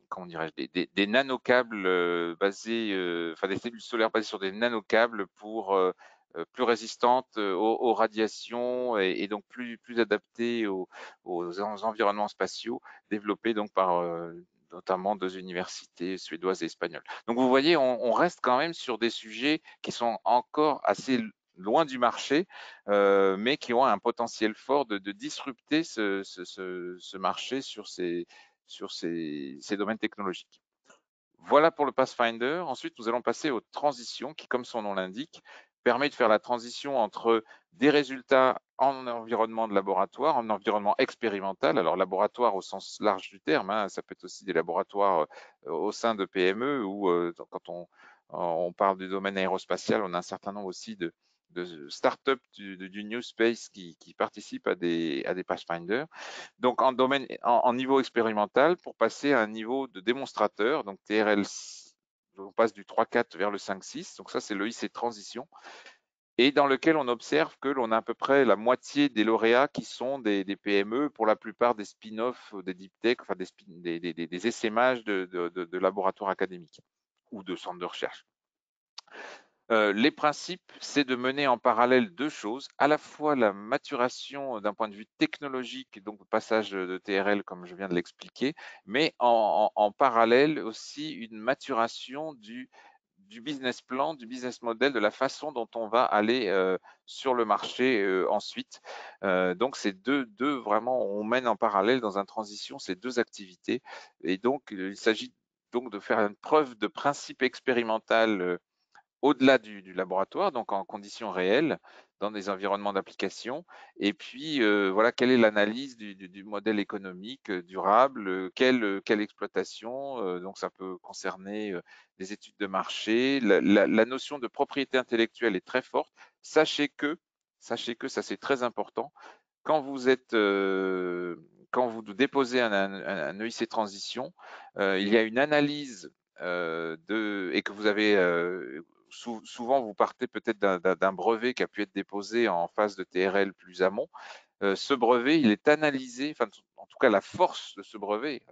comment dirais-je, des nanocâbles basés, enfin des cellules solaires basées sur des nanocâbles pour plus résistantes aux radiations et donc plus adaptées aux environnements spatiaux, développés donc par notamment 2 universités suédoises et espagnoles. Donc vous voyez, on reste quand même sur des sujets qui sont encore assez loin du marché, mais qui ont un potentiel fort de disrupter ce marché sur ces domaines technologiques. Voilà pour le Pathfinder. Ensuite, nous allons passer aux transitions qui, comme son nom l'indique, permet de faire la transition entre des résultats en environnement de laboratoire, en environnement expérimental. Alors, laboratoire au sens large du terme, hein, ça peut être aussi des laboratoires au sein de PME ou quand on parle du domaine aérospatial, on a un certain nombre aussi de start-up du New Space qui participent à des Pathfinder. Donc en niveau expérimental pour passer à un niveau de démonstrateur, donc TRL, on passe du 3.4 vers le 5.6, donc ça c'est l'EIC transition, et dans lequel on observe que l'on a à peu près la moitié des lauréats qui sont des PME, pour la plupart des spin-offs, des deep tech, enfin des essaimages de laboratoires académiques ou de centres de recherche. Les principes, c'est de mener en parallèle 2 choses, à la fois la maturation d'un point de vue technologique, donc le passage de TRL comme je viens de l'expliquer, mais en parallèle aussi une maturation du business plan, du business model, de la façon dont on va aller sur le marché ensuite. Donc c'est deux vraiment, on mène en parallèle dans une transition ces 2 activités, et donc il s'agit donc de faire une preuve de principe expérimental au-delà du laboratoire, donc en conditions réelles, dans des environnements d'application. Et puis, voilà, quelle est l'analyse du modèle économique durable, quelle exploitation, donc ça peut concerner des études de marché. La notion de propriété intellectuelle est très forte. Sachez que, ça c'est très important, quand vous déposez un EIC transition, il y a une analyse et que vous avez souvent vous partez peut-être d'un brevet qui a pu être déposé en phase de TRL plus amont. Ce brevet, il est analysé, enfin en tout cas la force de ce brevet,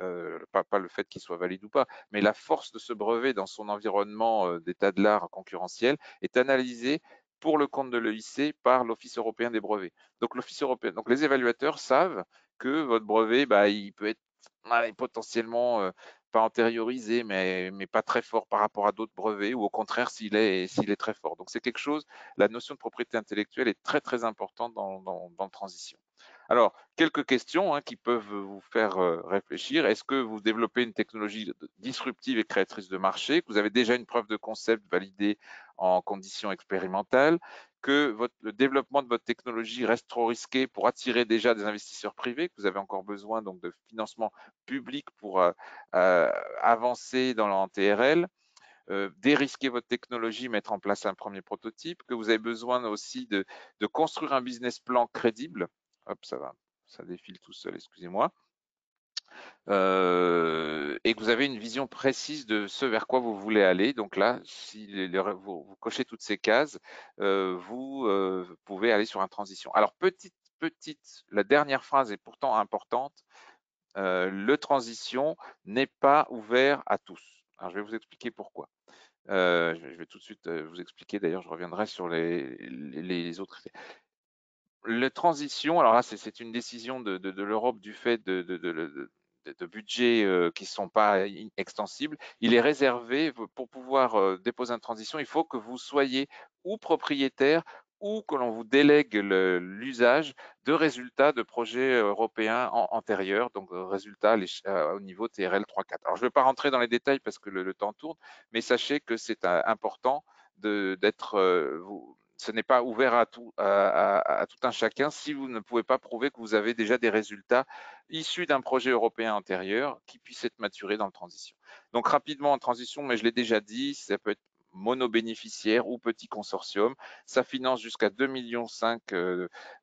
pas le fait qu'il soit valide ou pas, mais la force de ce brevet dans son environnement d'état de l'art concurrentiel est analysée pour le compte de l'EIC par l'Office européen des brevets. Donc l'Office européen, donc les évaluateurs savent que votre brevet, il peut être potentiellement pas antériorisé, mais pas très fort par rapport à d'autres brevets, ou au contraire s'il est très fort. Donc c'est quelque chose, la notion de propriété intellectuelle est très très importante dans transition. Alors, quelques questions qui peuvent vous faire réfléchir. Est-ce que vous développez une technologie disruptive et créatrice de marché, que vous avez déjà une preuve de concept validée en conditions expérimentales, que le développement de votre technologie reste trop risqué pour attirer déjà des investisseurs privés, que vous avez encore besoin donc de financement public pour avancer en TRL, dérisquer votre technologie, mettre en place un premier prototype, que vous avez besoin aussi de construire un business plan crédible. Hop, ça défile tout seul, excusez-moi. Et que vous avez une vision précise de ce vers quoi vous voulez aller. Donc là, si vous cochez toutes ces cases, vous pouvez aller sur une transition. Alors, la dernière phrase est pourtant importante. Le transition n'est pas ouvert à tous. Alors, je vais vous expliquer pourquoi. Je vais tout de suite vous expliquer, d'ailleurs je reviendrai sur les autres effets. Le transition, alors là c'est une décision de l'Europe du fait de budgets qui ne sont pas extensibles. Il est réservé, pour pouvoir déposer une transition, il faut que vous soyez ou propriétaire ou que l'on vous délègue l'usage de résultats de projets européens antérieurs, donc résultats au niveau TRL 3.4. Alors, je ne vais pas rentrer dans les détails parce que le temps tourne, mais sachez que c'est important d'être, ce n'est pas ouvert à tout un chacun si vous ne pouvez pas prouver que vous avez déjà des résultats issus d'un projet européen antérieur qui puissent être maturés dans le transition. Donc rapidement en transition, mais je l'ai déjà dit, ça peut être monobénéficiaire ou petit consortium. Ça finance jusqu'à 2,5 millions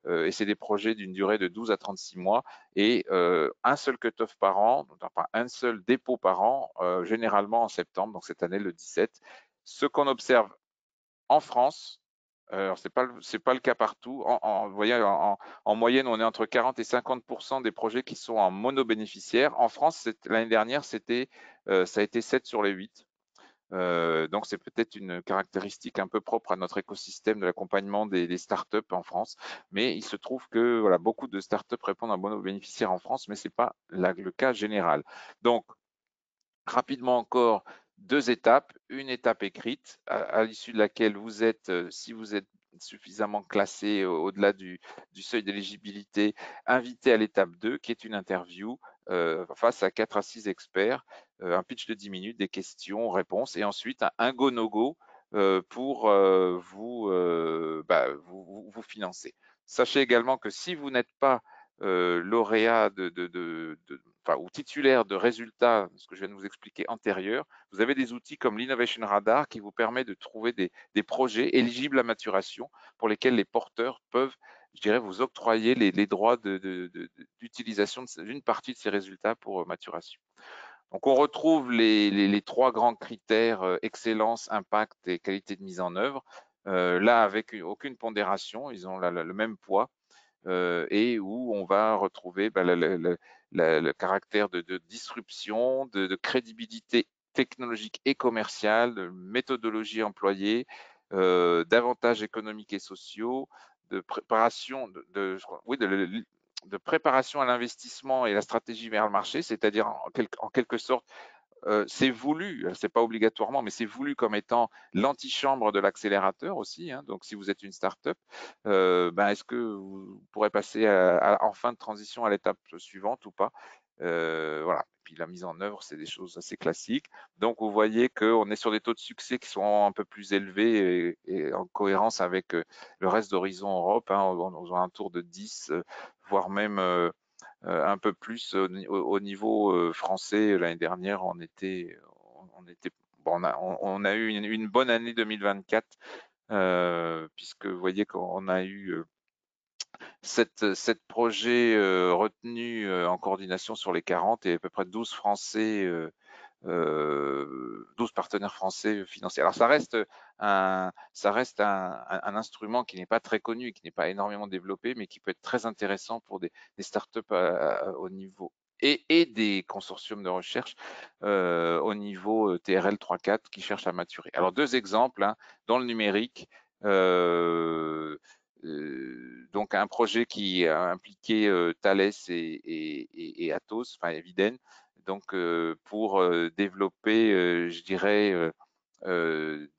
et c'est des projets d'une durée de 12 à 36 mois et un seul cut-off par an, enfin un seul dépôt par an, généralement en septembre, donc cette année le 17. Ce qu'on observe en France, c'est pas le cas partout. Vous voyez, en moyenne, on est entre 40 et 50% des projets qui sont en monobénéficiaire. En France, l'année dernière, ça a été 7 sur les 8. Donc, c'est peut-être une caractéristique un peu propre à notre écosystème de l'accompagnement des startups en France. Mais il se trouve que voilà, beaucoup de startups répondent à monobénéficiaire en France, mais ce n'est pas le cas général. Donc, rapidement encore, 2 étapes. Une étape écrite, à l'issue de laquelle vous êtes, si vous êtes suffisamment classé au-delà du seuil d'éligibilité, invité à l'étape 2, qui est une interview face à 4 à 6 experts, un pitch de 10 minutes, des questions, réponses, et ensuite un go-no-go pour vous financer. Sachez également que si vous n'êtes pas lauréat ou titulaire de résultats, ce que je viens de vous expliquer antérieur, vous avez des outils comme l'Innovation Radar qui vous permet de trouver des projets éligibles à maturation pour lesquels les porteurs peuvent, je dirais, vous octroyer les droits d'utilisation d'une partie de ces résultats pour maturation. Donc, on retrouve les 3 grands critères, excellence, impact et qualité de mise en œuvre. Là, avec aucune pondération, ils ont le même poids. Et où on va retrouver le caractère de disruption, de crédibilité technologique et commerciale, de méthodologie employée, d'avantages économiques et sociaux, de préparation, de préparation à l'investissement et la stratégie vers le marché, c'est-à-dire en quelque sorte c'est voulu, c'est pas obligatoirement, mais c'est voulu comme étant l'antichambre de l'accélérateur aussi. Hein. Donc, si vous êtes une start-up, est-ce que vous pourrez passer en fin de transition à l'étape suivante ou pas? Voilà. Et puis la mise en œuvre, c'est des choses assez classiques. Donc, vous voyez qu'on est sur des taux de succès qui sont un peu plus élevés et en cohérence avec le reste d'Horizon Europe, hein, aux alentours de 10, voire même un peu plus au niveau français. L'année dernière, on a eu une bonne année 2024, puisque vous voyez qu'on a eu 7 projets retenus en coordination sur les 40 et à peu près 12 Français 12 partenaires français financiers. Alors ça reste un instrument qui n'est pas très connu, qui n'est pas énormément développé, mais qui peut être très intéressant pour des startups au niveau et des consortiums de recherche au niveau TRL 3.4 qui cherchent à maturer. Alors 2 exemples hein, dans le numérique. Donc un projet qui a impliqué Thales et Atos, enfin Eviden, donc pour développer, je dirais,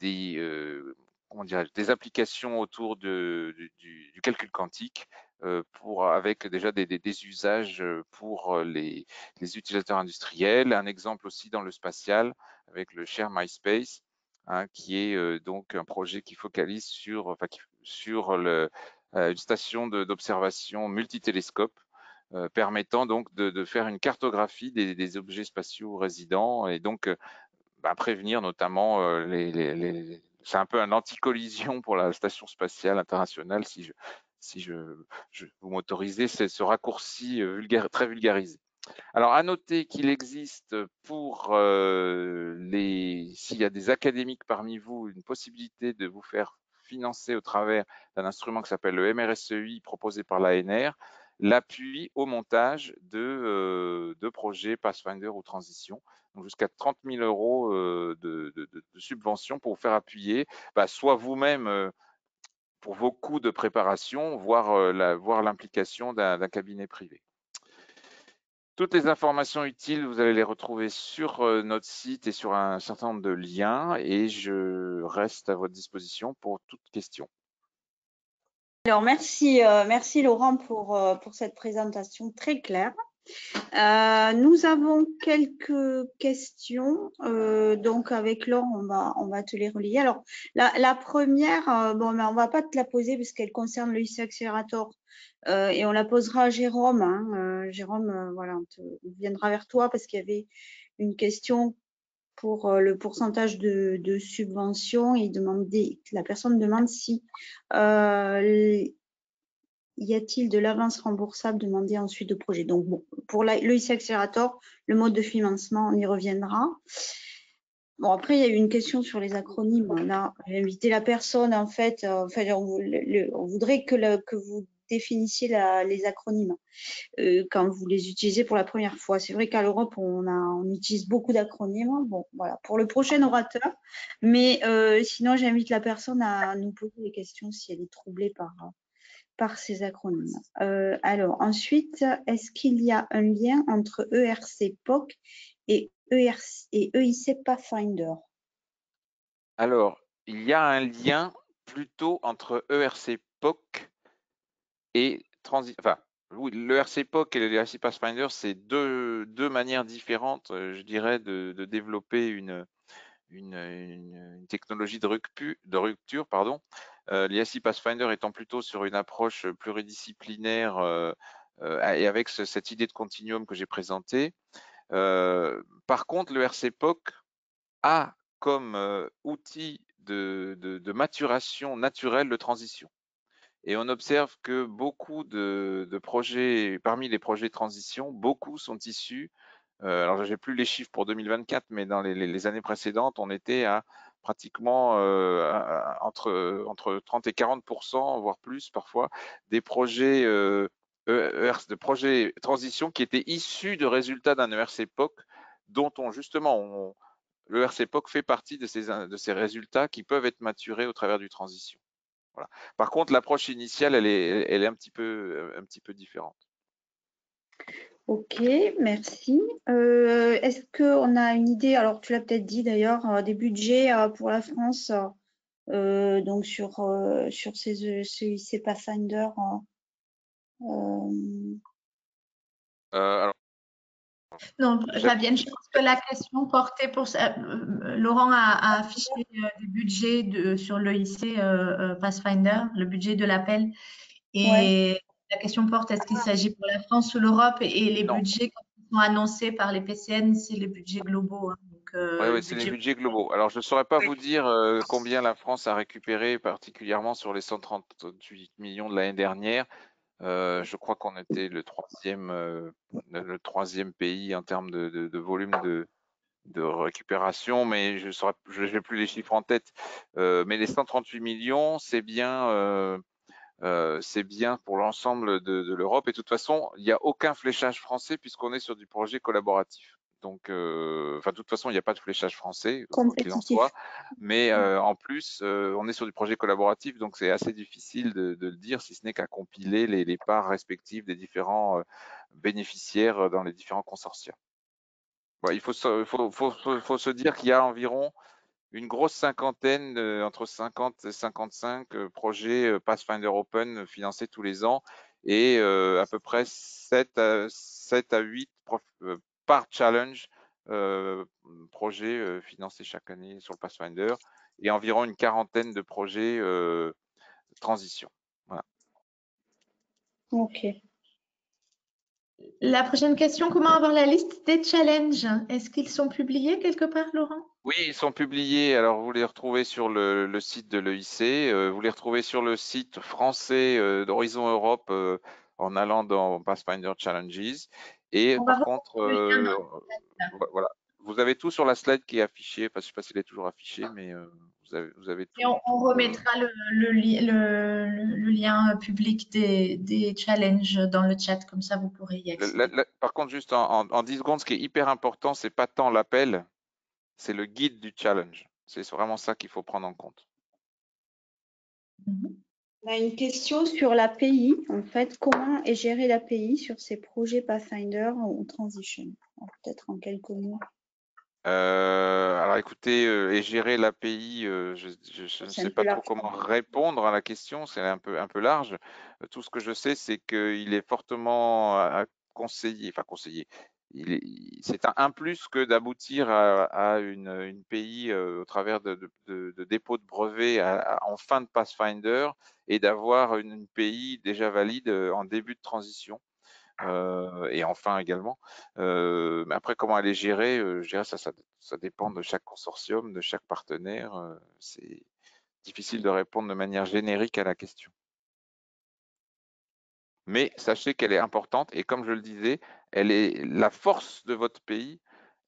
des applications autour du calcul quantique avec déjà des usages pour les utilisateurs industriels. Un exemple aussi dans le spatial avec le Share MySpace, hein, qui est donc un projet qui focalise sur une station d'observation multitélescope permettant donc de faire une cartographie des objets spatiaux résidents et donc prévenir notamment c'est un peu un anti-collision pour la station spatiale internationale si vous m'autorisez ce raccourci très vulgarisé. Alors, à noter qu'il existe pour s'il y a des académiques parmi vous, une possibilité de vous faire financer au travers d'un instrument qui s'appelle le MRSEI proposé par l'ANR, l'appui au montage de projets Pathfinder ou Transition. Donc, jusqu'à 30 000 euros de subvention pour vous faire appuyer, soit vous-même pour vos coûts de préparation, voire l'implication d'un cabinet privé. Toutes les informations utiles, vous allez les retrouver sur notre site et sur un certain nombre de liens et je reste à votre disposition pour toute question. Alors, merci Laurent pour cette présentation très claire. Nous avons quelques questions, donc avec Laure, on va te les relayer. Alors, la première, bon, mais on va pas te la poser parce qu'elle concerne le IC Accelerator et on la posera à Jérôme. Hein. Jérôme, voilà, on viendra vers toi parce qu'il y avait une question pour le pourcentage de subvention. La personne demande si y a-t-il de l'avance remboursable demandée ensuite au projet? Donc, bon, pour le IC Accelerator, le mode de financement, on y reviendra. Bon, après, il y a eu une question sur les acronymes. Là, j'ai invité la personne, en fait, on voudrait que vous définissiez les acronymes quand vous les utilisez pour la première fois. C'est vrai qu'à l'Europe, on utilise beaucoup d'acronymes. Bon, voilà, pour le prochain orateur. Mais sinon, j'invite la personne à nous poser des questions si elle est troublée par ces acronymes. Alors, ensuite, est-ce qu'il y a un lien entre ERC POC et EIC Pathfinder? Alors, il y a un lien plutôt entre ERC POC et oui, l'ERC POC et l'ERC Pathfinder, c'est deux manières différentes, je dirais, de développer une technologie de rupture, pardon. L'IAC Pathfinder étant plutôt sur une approche pluridisciplinaire et avec cette idée de continuum que j'ai présentée. Par contre, le RCPOC a comme outil de maturation naturelle de transition. Et on observe que beaucoup de projets, parmi les projets de transition, beaucoup sont issus, alors j'ai plus les chiffres pour 2024, mais dans les années précédentes, on était à pratiquement entre 30 et 40%, voire plus parfois, des projets de projets transition qui étaient issus de résultats d'un ERC-POC dont le RCPOC fait partie de ces résultats qui peuvent être maturés au travers du transition. Voilà. Par contre, l'approche initiale, elle est un petit peu différente. Ok, merci. Est-ce qu'on a une idée, alors tu l'as peut-être dit d'ailleurs, des budgets pour la France, donc sur ce IC Pathfinder Alors, Non, Fabienne, je pense que la question portait pour ça. Laurent a affiché des budgets sur l'EIC Pathfinder, le budget de l'appel. Et ouais. la question porte, est-ce qu'il s'agit pour la France ou l'Europe? Et les budgets qui sont annoncés par les PCN, c'est les budgets globaux. Hein. Oui, c'est les budgets globaux. Alors, je ne saurais pas vous dire combien la France a récupéré, particulièrement sur les 138 millions de l'année dernière. Je crois qu'on était le troisième pays en termes de volume de récupération, mais je n'ai plus les chiffres en tête. Mais les 138 millions, c'est bien pour l'ensemble de l'Europe. Et de toute façon, il n'y a aucun fléchage français puisqu'on est sur du projet collaboratif. Donc, de toute façon, il n'y a pas de fléchage français, quoi qu'il en soit. Mais en plus, on est sur du projet collaboratif, donc c'est assez difficile de le dire, si ce n'est qu'à compiler les parts respectives des différents bénéficiaires dans les différents consortia. Bon, il faut se dire qu'il y a environ une grosse cinquantaine, entre 50 et 55 projets Pathfinder Open financés tous les ans et à peu près 7 à 8 par challenge projets financés chaque année sur le Pathfinder et environ une quarantaine de projets transition. Voilà. Ok. La prochaine question, comment avoir la liste des challenges? Est-ce qu'ils sont publiés quelque part, Laurent? Oui, ils sont publiés. Alors, vous les retrouvez sur le site de l'EIC. Vous les retrouvez sur le site français d'Horizon Europe en allant dans Pathfinder Challenges. Et par contre, voilà, vous avez tout sur la slide qui est affichée. Enfin, je ne sais pas s'il est toujours affiché, mais vous avez tout. Et on remettra le lien public des challenges dans le chat, comme ça vous pourrez y accéder. Par contre, juste en 10 secondes, ce qui est hyper important, c'est pas tant l'appel, c'est le guide du challenge. C'est vraiment ça qu'il faut prendre en compte. On a une question sur l'API. En fait, comment est gérée l'API sur ces projets Pathfinder ou Transition? Peut-être en quelques mots. Alors écoutez, et gérer l'API, je ne C'est sais un peu pas trop large. comment répondre à la question, c'est un peu large. Tout ce que je sais, c'est qu'il est fortement conseillé, enfin conseillé. C'est un plus que d'aboutir à une PI au travers de dépôts de brevets en fin de Pathfinder et d'avoir une PI déjà valide en début de transition. Et enfin également. Mais après, comment elle est gérée, je dirais ça dépend de chaque consortium, de chaque partenaire. C'est difficile de répondre de manière générique à la question. Mais sachez qu'elle est importante et comme je le disais, la force de votre pays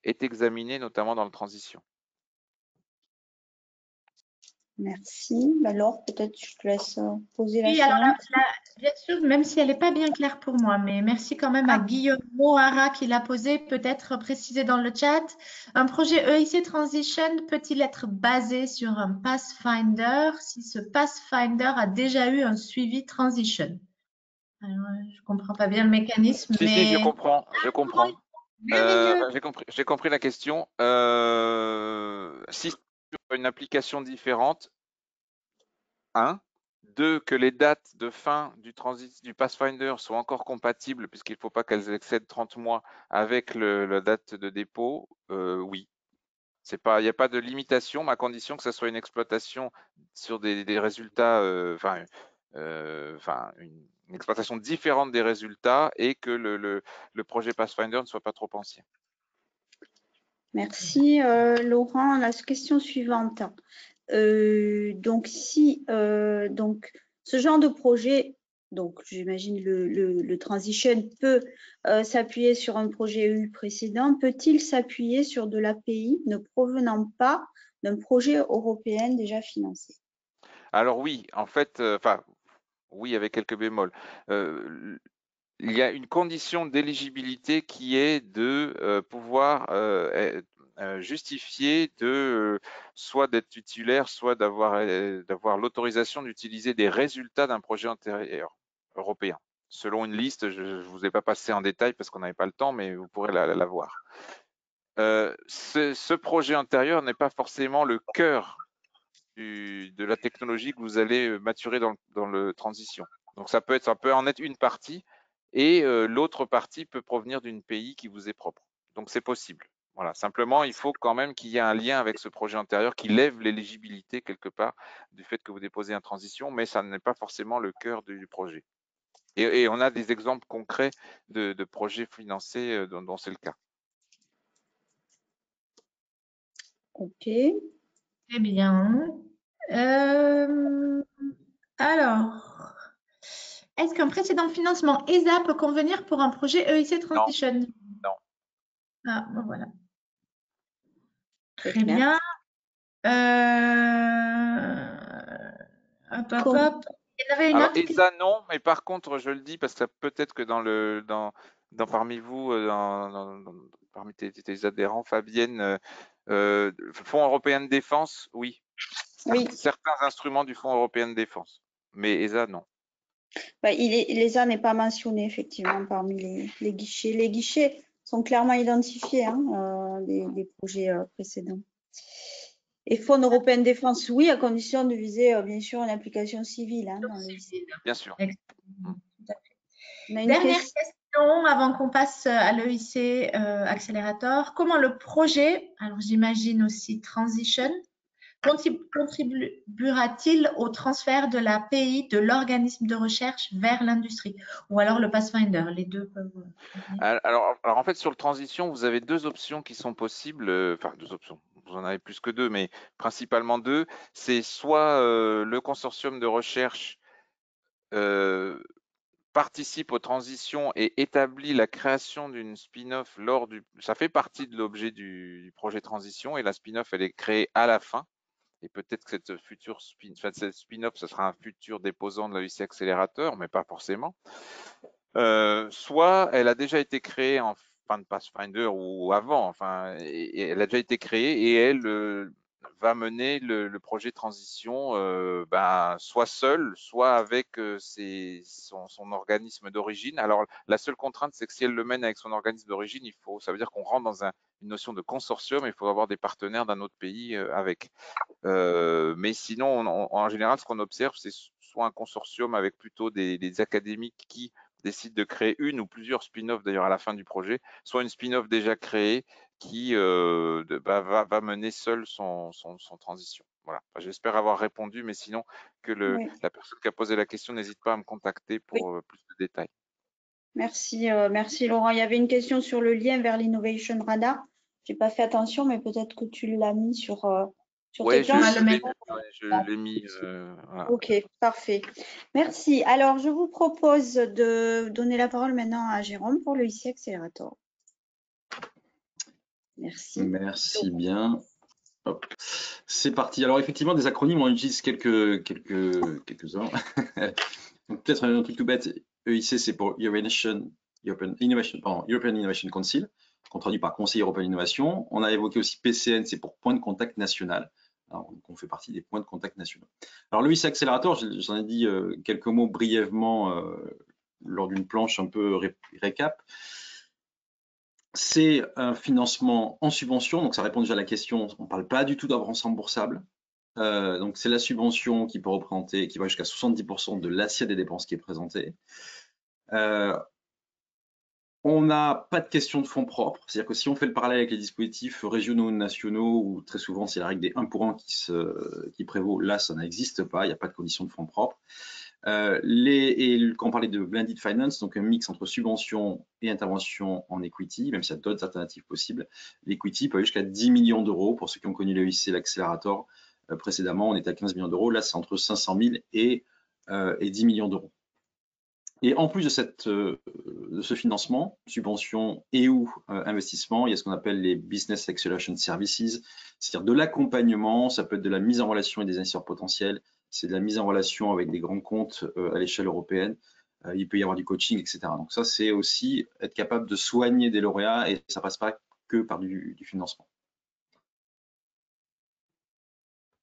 est examinée notamment dans la transition. Merci. Alors, peut-être je te laisse poser la Oui, alors suivante. bien sûr, même si elle n'est pas bien claire pour moi, mais merci quand même à Guillaume Mohara qui l'a posé, peut-être préciser dans le chat. Un projet EIC Transition peut-il être basé sur un Pathfinder si ce Pathfinder a déjà eu un suivi Transition? Alors, je ne comprends pas bien le mécanisme, Si, je mais comprends, je comprends. merveilleux. J'ai compris la question. Si sur une application différente, 1. 2. Que les dates de fin du Pathfinder soient encore compatibles, puisqu'il ne faut pas qu'elles excèdent 30 mois avec la date de dépôt, oui. Il n'y a pas de limitation, mais à condition que ce soit une exploitation sur des résultats, une exploitation différente des résultats et que le projet Pathfinder ne soit pas trop ancien. Merci Laurent. La question suivante. Donc, si ce genre de projet, donc j'imagine le transition peut s'appuyer sur un projet EU précédent, peut-il s'appuyer sur de l'API ne provenant pas d'un projet européen déjà financé? Alors oui, en fait, oui, avec quelques bémols. Il y a une condition d'éligibilité qui est de pouvoir justifier soit d'être titulaire, soit d'avoir l'autorisation d'utiliser des résultats d'un projet antérieur européen. Selon une liste, je ne vous ai pas passé en détail parce qu'on n'avait pas le temps, mais vous pourrez la voir. Ce projet antérieur n'est pas forcément le cœur de la technologie que vous allez maturer dans le transition. Donc ça peut en être une partie et l'autre partie peut provenir d'une pays qui vous est propre. Donc c'est possible. Voilà. Simplement, il faut quand même qu'il y ait un lien avec ce projet antérieur qui lève l'éligibilité quelque part du fait que vous déposez en transition, mais ça n'est pas forcément le cœur du projet. Et on a des exemples concrets de projets financés dont c'est le cas. Ok. Très bien. Alors, est-ce qu'un précédent financement ESA peut convenir pour un projet EIC Transition? Non. Ah, bon, voilà. Très Très clair. bien. Hop, hop, hop. Il y en avait une Alors autre question. ESA non, mais par contre je le dis parce que peut-être que parmi vous, parmi tes adhérents, Fabienne, Fonds européen de défense, oui. Oui. Certains instruments du Fonds européen de défense, mais ESA non. Bah, l'ESA n'est pas mentionné effectivement parmi les guichets. Les guichets sont clairement identifiés des projets précédents. Et Fonds européen de défense, oui, à condition de viser bien sûr une application civile. Bien sûr. Dernière question avant qu'on passe à l'EIC Accelerator. Comment le projet, alors j'imagine aussi Transition, contribuera-t-il au transfert de l'API de l'organisme de recherche vers l'industrie? Ou alors le Pathfinder, les deux peuvent. Alors en fait, sur le transition, vous avez deux options qui sont possibles, enfin deux options, vous en avez plus que deux, mais principalement deux. C'est soit le consortium de recherche participe aux transitions et établit la création d'une spin-off ça fait partie de l'objet du projet transition et la spin-off elle est créée à la fin et peut-être que cette spin-off ce sera un futur déposant de la l'EIC Accelerator mais pas forcément. Soit elle a déjà été créée en fin de Pathfinder ou avant, enfin, et elle a déjà été créée et elle va mener le projet de transition soit seul, soit avec son organisme d'origine. Alors, la seule contrainte, c'est que si elle le mène avec son organisme d'origine, ça veut dire qu'on rentre dans une notion de consortium, il faut avoir des partenaires d'un autre pays avec. Mais sinon, en général, ce qu'on observe, c'est soit un consortium avec plutôt des académiques qui décident de créer une ou plusieurs spin-offs d'ailleurs à la fin du projet, soit une spin-off déjà créée qui va mener seule son transition. Voilà. Enfin, j'espère avoir répondu, mais sinon que Oui. la personne qui a posé la question n'hésite pas à me contacter pour plus de détails. Merci, merci Laurent. Il y avait une question sur le lien vers l'Innovation Radar. J'ai pas fait attention, mais peut-être que tu l'as mis sur Oui, tes plans. je l'ai mis. Voilà. Ok, parfait. Merci. Alors, je vous propose de donner la parole maintenant à Jérôme pour le IC Accelerator. Merci. Merci bien. Hop. C'est parti. Alors effectivement, des acronymes, on en utilise quelques-uns. Donc peut-être un truc tout bête. EIC, c'est pour European Innovation Council, qu'on traduit par Conseil européen d'innovation. On a évoqué aussi PCN, c'est pour Point de contact national. Alors, on fait partie des points de contact nationaux. Alors le IC Accelerator, j'en ai dit quelques mots brièvement lors d'une planche un peu récap. C'est un financement en subvention, donc ça répond déjà à la question, on ne parle pas du tout d'avance remboursable. Donc c'est la subvention qui peut représenter, qui va jusqu'à 70% de l'assiette des dépenses qui est présentée. On n'a pas de question de fonds propres, c'est-à-dire que si on fait le parallèle avec les dispositifs régionaux ou nationaux, où très souvent c'est la règle des 1 pour 1 qui prévaut, là ça n'existe pas, il n'y a pas de condition de fonds propres. Et quand on parlait de blended finance, donc un mix entre subvention et intervention en equity, même s'il y a d'autres alternatives possibles, l'equity peut aller jusqu'à 10 millions d'euros. Pour ceux qui ont connu l'EIC, l'accélérateur précédemment, on était à 15 millions d'euros. Là, c'est entre 500 000 et 10 millions d'euros. Et en plus de ce financement, subvention et ou investissement, il y a ce qu'on appelle les Business Acceleration Services, c'est-à-dire de l'accompagnement, ça peut être de la mise en relation avec des investisseurs potentiels, c'est de la mise en relation avec des grands comptes à l'échelle européenne, il peut y avoir du coaching, etc. Donc ça, c'est aussi être capable de soigner des lauréats et ça passe pas que par du financement.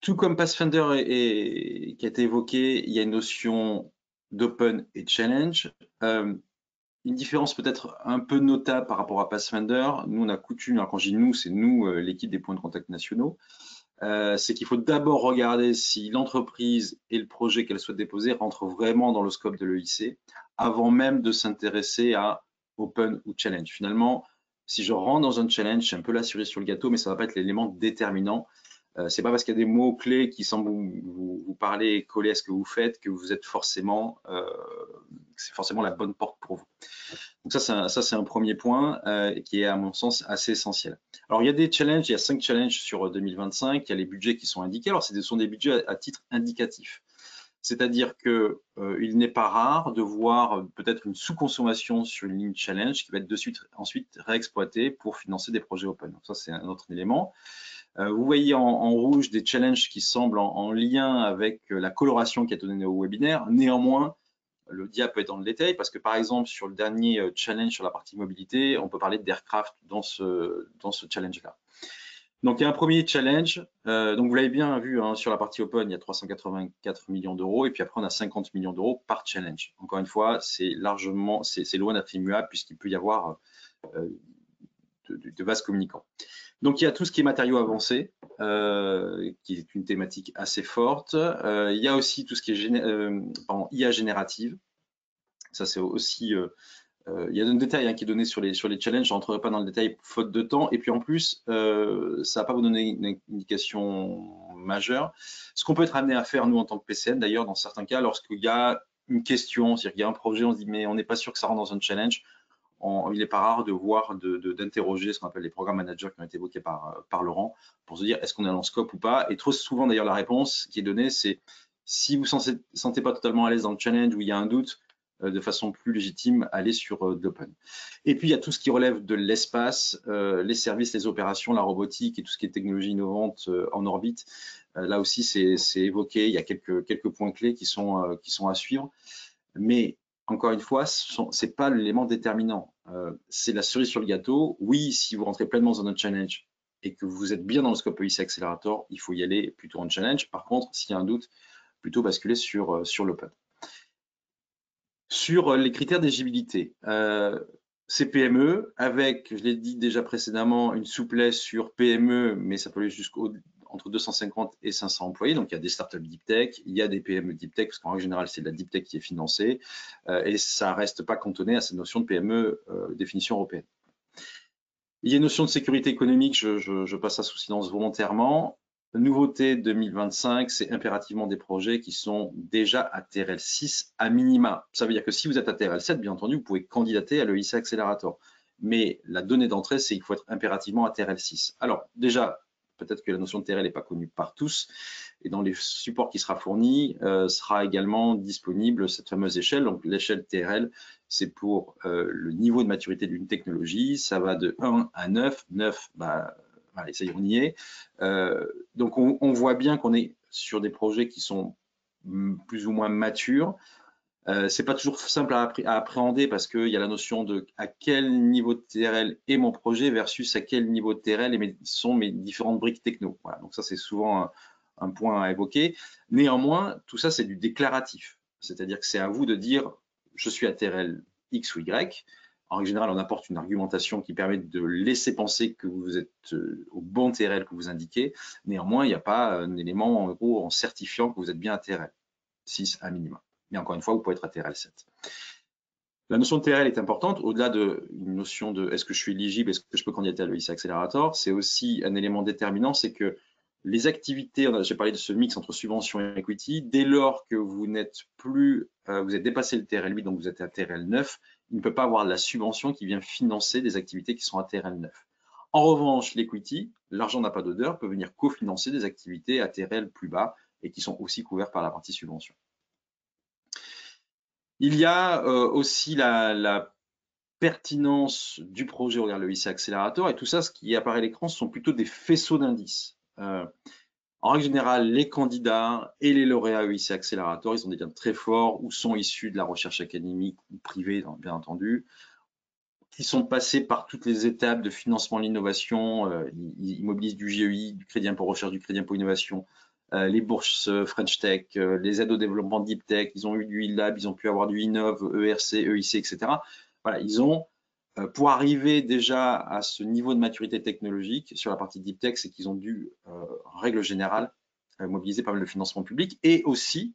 Tout comme Pathfinder qui a été évoqué, il y a une notion d'open et challenge. Une différence peut-être un peu notable par rapport à Pathfinder, nous on a coutume, alors quand je dis nous, c'est nous, l'équipe des points de contact nationaux, c'est qu'il faut d'abord regarder si l'entreprise et le projet qu'elle souhaite déposer rentrent vraiment dans le scope de l'EIC, avant même de s'intéresser à open ou challenge. Finalement, si je rentre dans un challenge, c'est un peu la cerise sur le gâteau, mais ça ne va pas être l'élément déterminant. C'est pas parce qu'il y a des mots-clés qui semblent vous parler et coller à ce que vous faites que vous êtes forcément, c'est forcément la bonne porte pour vous. Donc ça c'est un premier point qui est à mon sens assez essentiel. Alors il y a des challenges, il y a 5 challenges sur 2025, il y a les budgets qui sont indiqués. Alors ce sont des budgets à titre indicatif. C'est-à-dire que il n'est pas rare de voir peut-être une sous-consommation sur une ligne challenge qui va être ensuite réexploitée pour financer des projets open. Donc ça c'est un autre élément. Vous voyez en rouge des challenges qui semblent en lien avec la coloration qui a été donnée au webinaire. Néanmoins, le diable peut être dans le détail parce que par exemple sur le dernier challenge sur la partie mobilité, on peut parler d'aircraft dans ce challenge-là. Donc il y a un premier challenge, donc vous l'avez bien vu hein, sur la partie open, il y a 384 millions d'euros et puis après on a 50 millions d'euros par challenge. Encore une fois, c'est loin d'être immuable puisqu'il peut y avoir de vases communicants. Donc, il y a tout ce qui est matériaux avancés, qui est une thématique assez forte. Il y a aussi tout ce qui est IA générative. Ça, c'est aussi... il y a un détail hein, qui est donné sur les challenges. Je ne rentrerai pas dans le détail faute de temps. Et puis, en plus, ça ne va pas vous donner une indication majeure. Ce qu'on peut être amené à faire, nous, en tant que PCN, d'ailleurs, dans certains cas, lorsqu'il y a une question, c'est-à-dire qu'il y a un projet, on se dit, mais on n'est pas sûr que ça rentre dans un challenge. Il n'est pas rare de voir, d'interroger ce qu'on appelle les programmes managers qui ont été évoqués par Laurent pour se dire est-ce qu'on est dans le scope ou pas. Et trop souvent d'ailleurs la réponse qui est donnée c'est si vous ne sentez pas totalement à l'aise dans le challenge ou il y a un doute, de façon plus légitime, aller sur de l'open. Et puis il y a tout ce qui relève de l'espace, les services, les opérations, la robotique et tout ce qui est technologie innovante en orbite. Là aussi c'est évoqué, il y a quelques points clés qui sont à suivre. Mais encore une fois, ce n'est pas l'élément déterminant. C'est la cerise sur le gâteau. Oui, si vous rentrez pleinement dans un challenge, et que vous êtes bien dans le scope EIC Accelerator, il faut y aller plutôt en challenge. Par contre, s'il y a un doute, plutôt basculer sur l'open. Sur les critères d'éligibilité, c'est PME avec, je l'ai dit déjà précédemment, une souplesse sur PME, mais ça peut aller entre 250 et 500 employés. Donc, il y a des startups deep tech, il y a des PME deep tech, parce qu'en règle générale, c'est de la deep tech qui est financée, et ça ne reste pas cantonné à cette notion de PME définition européenne. Il y a une notion de sécurité économique, je passe ça sous silence volontairement. Nouveauté 2025, c'est impérativement des projets qui sont déjà à TRL 6 à minima. Ça veut dire que si vous êtes à TRL 7, bien entendu, vous pouvez candidater à l'EIC Accelerator. Mais la donnée d'entrée, c'est qu'il faut être impérativement à TRL 6. Alors déjà, peut-être que la notion de TRL n'est pas connue par tous. Et dans les supports qui sera fourni, sera également disponible cette fameuse échelle. Donc l'échelle TRL, c'est pour le niveau de maturité d'une technologie. Ça va de 1 à 9. 9, allez, ça y est, on y est. Donc, on voit bien qu'on est sur des projets qui sont plus ou moins matures. C'est pas toujours simple à appréhender parce qu'il y a la notion de à quel niveau de TRL est mon projet versus à quel niveau de TRL sont mes différentes briques techno. Voilà, donc ça, c'est souvent un point à évoquer. Néanmoins, tout ça, c'est du déclaratif. C'est-à-dire que c'est à vous de dire je suis à TRL X ou Y. En règle générale, on apporte une argumentation qui permet de laisser penser que vous êtes au bon TRL que vous indiquez. Néanmoins, il n'y a pas un élément en gros en certifiant que vous êtes bien à TRL 6 à minima. Mais encore une fois, vous pouvez être à TRL 7. La notion de TRL est importante. Au-delà d'une notion de est-ce que je suis éligible, est-ce que je peux candidater à l'EIC Accelerator, c'est aussi un élément déterminant, c'est que les activités, j'ai parlé de ce mix entre subvention et equity, dès lors que vous n'êtes plus, vous êtes dépassé le TRL 8, donc vous êtes à TRL 9, il ne peut pas avoir de la subvention qui vient financer des activités qui sont à TRL 9. En revanche, l'equity, l'argent n'a pas d'odeur, peut venir cofinancer des activités à TRL plus bas et qui sont aussi couvertes par la partie subvention. Il y a aussi la pertinence du projet au regard de l'EIC Accelerator, et tout ça, ce qui apparaît à l'écran, ce sont plutôt des faisceaux d'indices. En règle générale, les candidats et les lauréats EIC Accelerator, ils ont des liens très forts ou sont issus de la recherche académique ou privée, bien entendu, qui sont passés par toutes les étapes de financement de l'innovation. Ils mobilisent du GEI, du crédit impôt recherche, du crédit impôt innovation, les bourses French Tech, les aides au développement Deep Tech, ils ont eu du e-lab, ils ont pu avoir du Innov, ERC, EIC, etc. Voilà, ils ont, pour arriver déjà à ce niveau de maturité technologique sur la partie Deep Tech, c'est qu'ils ont dû, en règle générale, mobiliser pas mal de financement public, et aussi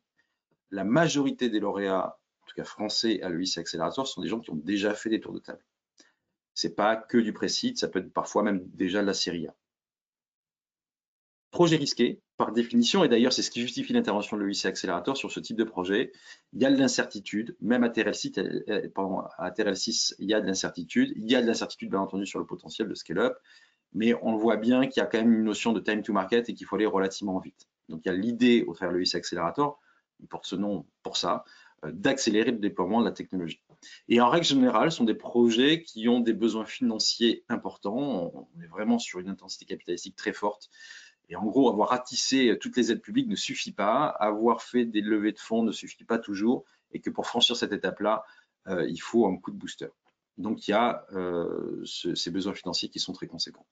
la majorité des lauréats, en tout cas français, à l'EIC Accelerator, sont des gens qui ont déjà fait des tours de table. C'est pas que du précide, ça peut être parfois même déjà de la série A. Projet risqué, par définition, et d'ailleurs c'est ce qui justifie l'intervention de l'EIC Accelerator sur ce type de projet. Il y a de l'incertitude, même à TRL 6, il y a de l'incertitude. Il y a de l'incertitude, bien entendu, sur le potentiel de scale-up, mais on le voit bien qu'il y a quand même une notion de time to market et qu'il faut aller relativement vite. Donc il y a l'idée, au travers de l'EIC Accelerator, il porte ce nom pour ça, d'accélérer le déploiement de la technologie. Et en règle générale, ce sont des projets qui ont des besoins financiers importants. On est vraiment sur une intensité capitalistique très forte. Et en gros, avoir ratissé toutes les aides publiques ne suffit pas. Avoir fait des levées de fonds ne suffit pas toujours. Et que pour franchir cette étape-là, il faut un coup de booster. Donc, il y a ces besoins financiers qui sont très conséquents.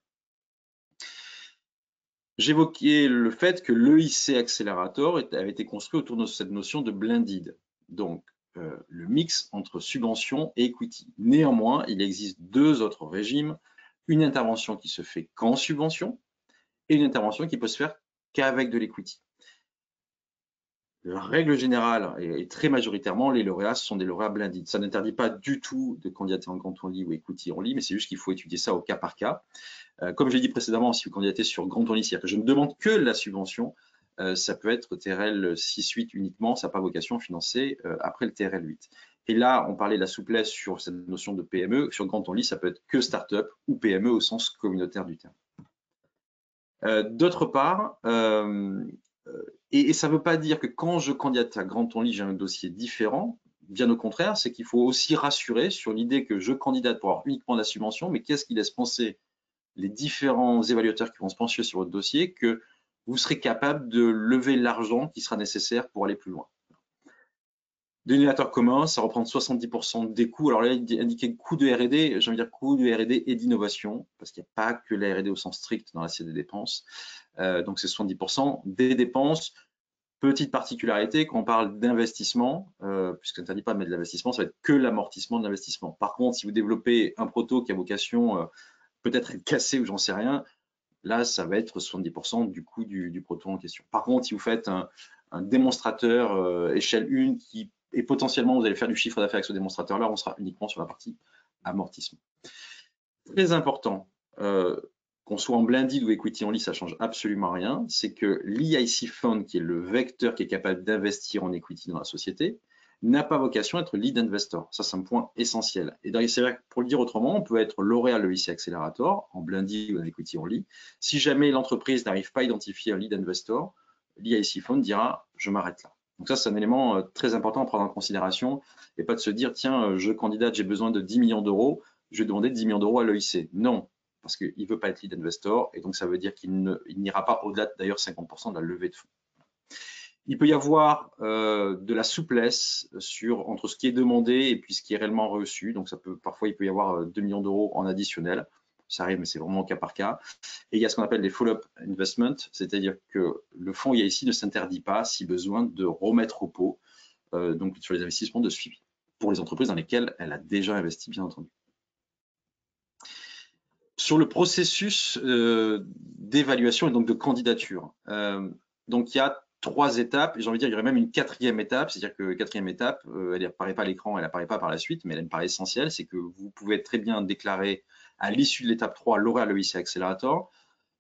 J'évoquais le fait que l'EIC Accelerator avait été construit autour de cette notion de blended. Donc, le mix entre subvention et equity. Néanmoins, il existe deux autres régimes. Une intervention qui se fait qu'en subvention et une intervention qui peut se faire qu'avec de l'equity. La règle générale, et très majoritairement, les lauréats sont des lauréats blended. Ça n'interdit pas du tout de candidater en grant only ou equity only, mais c'est juste qu'il faut étudier ça au cas par cas. Comme j'ai dit précédemment, si vous candidatez sur grant only, c'est-à-dire que je ne demande que la subvention, ça peut être TRL 6-8 uniquement, ça n'a pas vocation à financer après le TRL 8. Et là, on parlait de la souplesse sur cette notion de PME. Sur grant only, ça peut être que start-up ou PME au sens communautaire du terme. D'autre part, et ça ne veut pas dire que quand je candidate à grant only, j'ai un dossier différent. Bien au contraire, c'est qu'il faut aussi rassurer sur l'idée que je candidate pour avoir uniquement la subvention, mais qu'est-ce qui laisse penser les différents évaluateurs qui vont se pencher sur votre dossier que vous serez capable de lever l'argent qui sera nécessaire pour aller plus loin. Dénominateur commun, ça reprend 70% des coûts. Alors là, il est indiqué coût de R&D, j'ai envie de dire coût de R&D et d'innovation, parce qu'il n'y a pas que la R&D au sens strict dans l'assiette des dépenses. Donc c'est 70% des dépenses. Petite particularité, quand on parle d'investissement, puisqu'on n'interdit pas de mettre de l'investissement, ça va être que l'amortissement de l'investissement. Par contre, si vous développez un proto qui a vocation peut-être être cassé ou j'en sais rien, là, ça va être 70% du coût du proto en question. Par contre, si vous faites un démonstrateur échelle 1 et potentiellement vous allez faire du chiffre d'affaires avec ce démonstrateur-là, on sera uniquement sur la partie amortissement. Très important, qu'on soit en blended ou equity only, ça change absolument rien, c'est que l'EIC Fund, qui est le vecteur qui est capable d'investir en equity dans la société, n'a pas vocation à être lead investor. Ça, c'est un point essentiel. Et c'est vrai que pour le dire autrement, on peut être L'Oréal EIC Accelerator en blended ou en equity only. Si jamais l'entreprise n'arrive pas à identifier un lead investor, l'EIC Fund dira « je m'arrête là ». Donc ça, c'est un élément très important à prendre en considération et pas de se dire « tiens, je candidate, j'ai besoin de 10 millions d'euros, je vais demander 10 millions d'euros à l'EIC ». Non, parce qu'il ne veut pas être lead investor et donc ça veut dire qu'il n'ira pas au-delà d'ailleurs 50% de la levée de fonds. Il peut y avoir de la souplesse entre ce qui est demandé et puis ce qui est réellement reçu. Donc parfois il peut y avoir 2 millions d'euros en additionnel. Ça arrive, mais c'est vraiment au cas par cas. Et il y a ce qu'on appelle les follow-up investments, c'est-à-dire que le fonds EIC ne s'interdit pas, si besoin, de remettre au pot donc sur les investissements de suivi pour les entreprises dans lesquelles elle a déjà investi, bien entendu. Sur le processus d'évaluation et donc de candidature, donc il y a 3 étapes, et j'ai envie de dire, il y aurait même une 4e étape, c'est-à-dire que 4e étape, elle n'apparaît pas à l'écran, elle n'apparaît pas par la suite, mais elle me paraît essentielle, c'est que vous pouvez très bien déclarer à l'issue de l'étape 3 L'Oréal EIC Accelerator.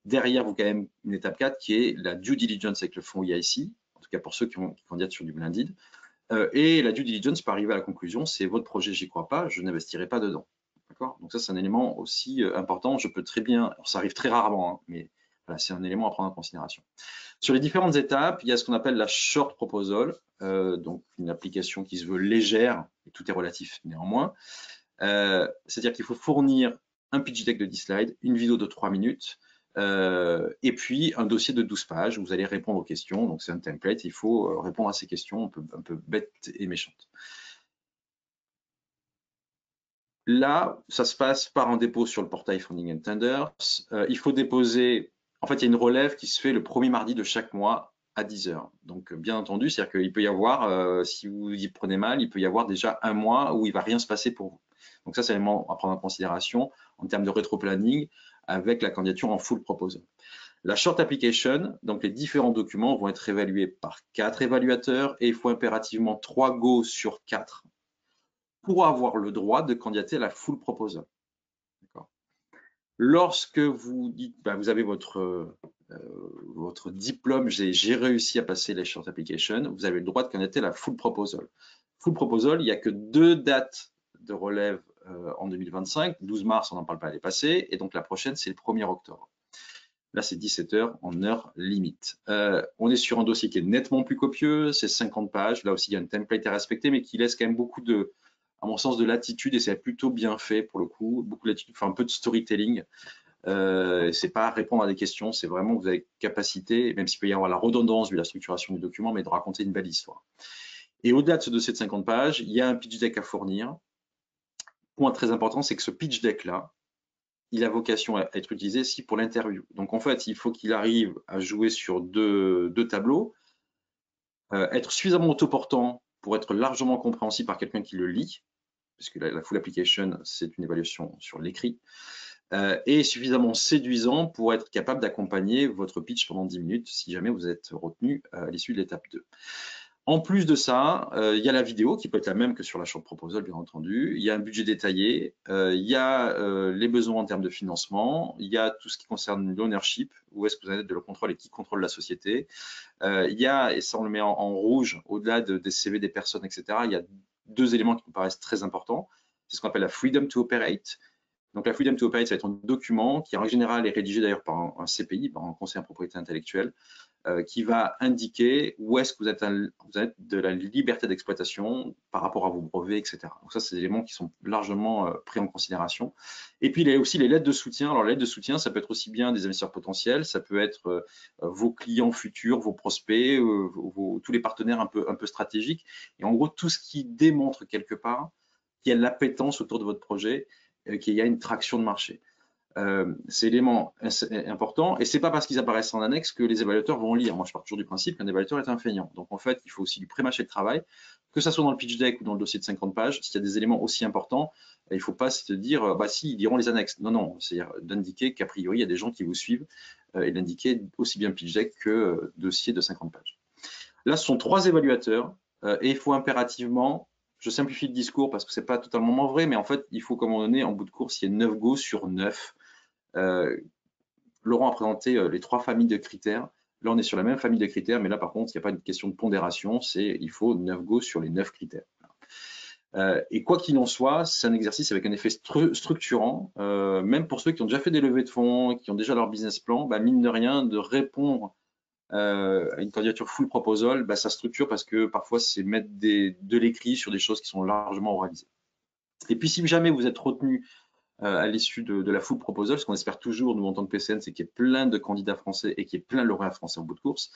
Derrière, vous avez quand même une étape 4 qui est la due diligence avec le fonds EIC, en tout cas pour ceux qui candidatent sur du blended. Et la due diligence peut arriver à la conclusion, c'est votre projet, j'y crois pas, je n'investirai pas dedans. Donc ça, c'est un élément aussi important. Je peux très bien, ça arrive très rarement, hein, mais voilà, c'est un élément à prendre en considération. Sur les différentes étapes, il y a ce qu'on appelle la short proposal, donc une application qui se veut légère, et tout est relatif néanmoins. C'est-à-dire qu'il faut fournir un pitch deck de 10 slides, une vidéo de 3 minutes, et puis un dossier de 12 pages où vous allez répondre aux questions. Donc c'est un template, il faut répondre à ces questions un peu bêtes et méchantes. Là, ça se passe par un dépôt sur le portail Funding and Tenders. Il faut déposer, en fait, il y a une relève qui se fait le premier mardi de chaque mois à 10 h. Donc, bien entendu, c'est-à-dire qu'il peut y avoir, si vous y prenez mal, il peut y avoir déjà un mois où il ne va rien se passer pour vous. Donc ça, c'est un élément à prendre en considération en termes de rétro-planning avec la candidature en full proposal. La short application, donc les différents documents vont être évalués par 4 évaluateurs et il faut impérativement 3 go sur 4 pour avoir le droit de candidater à la full proposal. Lorsque vous dites, vous avez votre diplôme, j'ai réussi à passer les short application, vous avez le droit de candidater à la full proposal. Full proposal, il n'y a que 2 dates de relève en 2025. 12 mars, on n'en parle pas, elle est passée. Et donc la prochaine, c'est le 1er octobre. Là, c'est 17 h en heure limite. On est sur un dossier qui est nettement plus copieux, c'est 50 pages. Là aussi, il y a une template à respecter, mais qui laisse quand même beaucoup de, à mon sens, de latitude, et c'est plutôt bien fait pour le coup, beaucoup de latitude, enfin un peu de storytelling. C'est pas répondre à des questions, c'est vraiment que vous avez capacité, même s'il peut y avoir la redondance vu la structuration du document, mais de raconter une belle histoire. Et au-delà de ce dossier de 50 pages, il y a un pitch deck à fournir. Point très important, c'est que ce pitch deck-là, il a vocation à être utilisé ici pour l'interview. Donc en fait, il faut qu'il arrive à jouer sur deux tableaux, être suffisamment autoportant pour être largement compréhensible par quelqu'un qui le lit, puisque la full application, c'est une évaluation sur l'écrit, et suffisamment séduisant pour être capable d'accompagner votre pitch pendant 10 minutes si jamais vous êtes retenu à l'issue de l'étape 2. En plus de ça, il y a la vidéo qui peut être la même que sur la short proposal, bien entendu. Il y a un budget détaillé, il y a les besoins en termes de financement, il y a tout ce qui concerne l'ownership, où est-ce que vous avez de le contrôle et qui contrôle la société. Il y a, et ça on le met en rouge, au-delà des CV des personnes, etc., il y a 2 éléments qui me paraissent très importants. C'est ce qu'on appelle la freedom to operate. Donc la freedom to operate, ça va être un document qui en général est rédigé d'ailleurs par un CPI, par un conseiller en propriété intellectuelle, qui va indiquer où est-ce que vous êtes de la liberté d'exploitation par rapport à vos brevets, etc. Donc ça, c'est des éléments qui sont largement pris en considération. Et puis, il y a aussi les lettres de soutien. Alors, les lettres de soutien, ça peut être aussi bien des investisseurs potentiels, ça peut être vos clients futurs, vos prospects, tous les partenaires un peu stratégiques. Et en gros, tout ce qui démontre quelque part qu'il y a de l'appétence autour de votre projet, qu'il y a une traction de marché. C'est l'élément important, et c'est pas parce qu'ils apparaissent en annexe que les évaluateurs vont lire. Moi, je pars toujours du principe qu'un évaluateur est un feignant. Donc, en fait, il faut aussi du pré-mâcher de travail, que ça soit dans le pitch deck ou dans le dossier de 50 pages. S'il y a des éléments aussi importants, il ne faut pas se dire, bah si, ils liront les annexes. Non, non, c'est-à-dire d'indiquer qu'a priori, il y a des gens qui vous suivent, et d'indiquer aussi bien pitch deck que dossier de 50 pages. Là, ce sont 3 évaluateurs, et il faut impérativement, je simplifie le discours parce que c'est pas totalement vrai, mais en fait, il faut qu'à un moment donné, en bout de course, il y ait 9 go sur 9. Laurent a présenté les 3 familles de critères. Là, on est sur la même famille de critères, mais là, par contre, il n'y a pas une question de pondération, il faut 9 go sur les 9 critères. Et quoi qu'il en soit, c'est un exercice avec un effet structurant, même pour ceux qui ont déjà fait des levées de fonds, qui ont déjà leur business plan, bah, mine de rien, de répondre à une candidature full proposal, bah, ça structure parce que parfois, c'est mettre de l'écrit sur des choses qui sont largement oralisées. Et puis, si jamais vous êtes retenu à l'issue de la full proposal, ce qu'on espère toujours, nous, en tant que PCN, c'est qu'il y ait plein de candidats français et qu'il y ait plein de lauréats français en bout de course.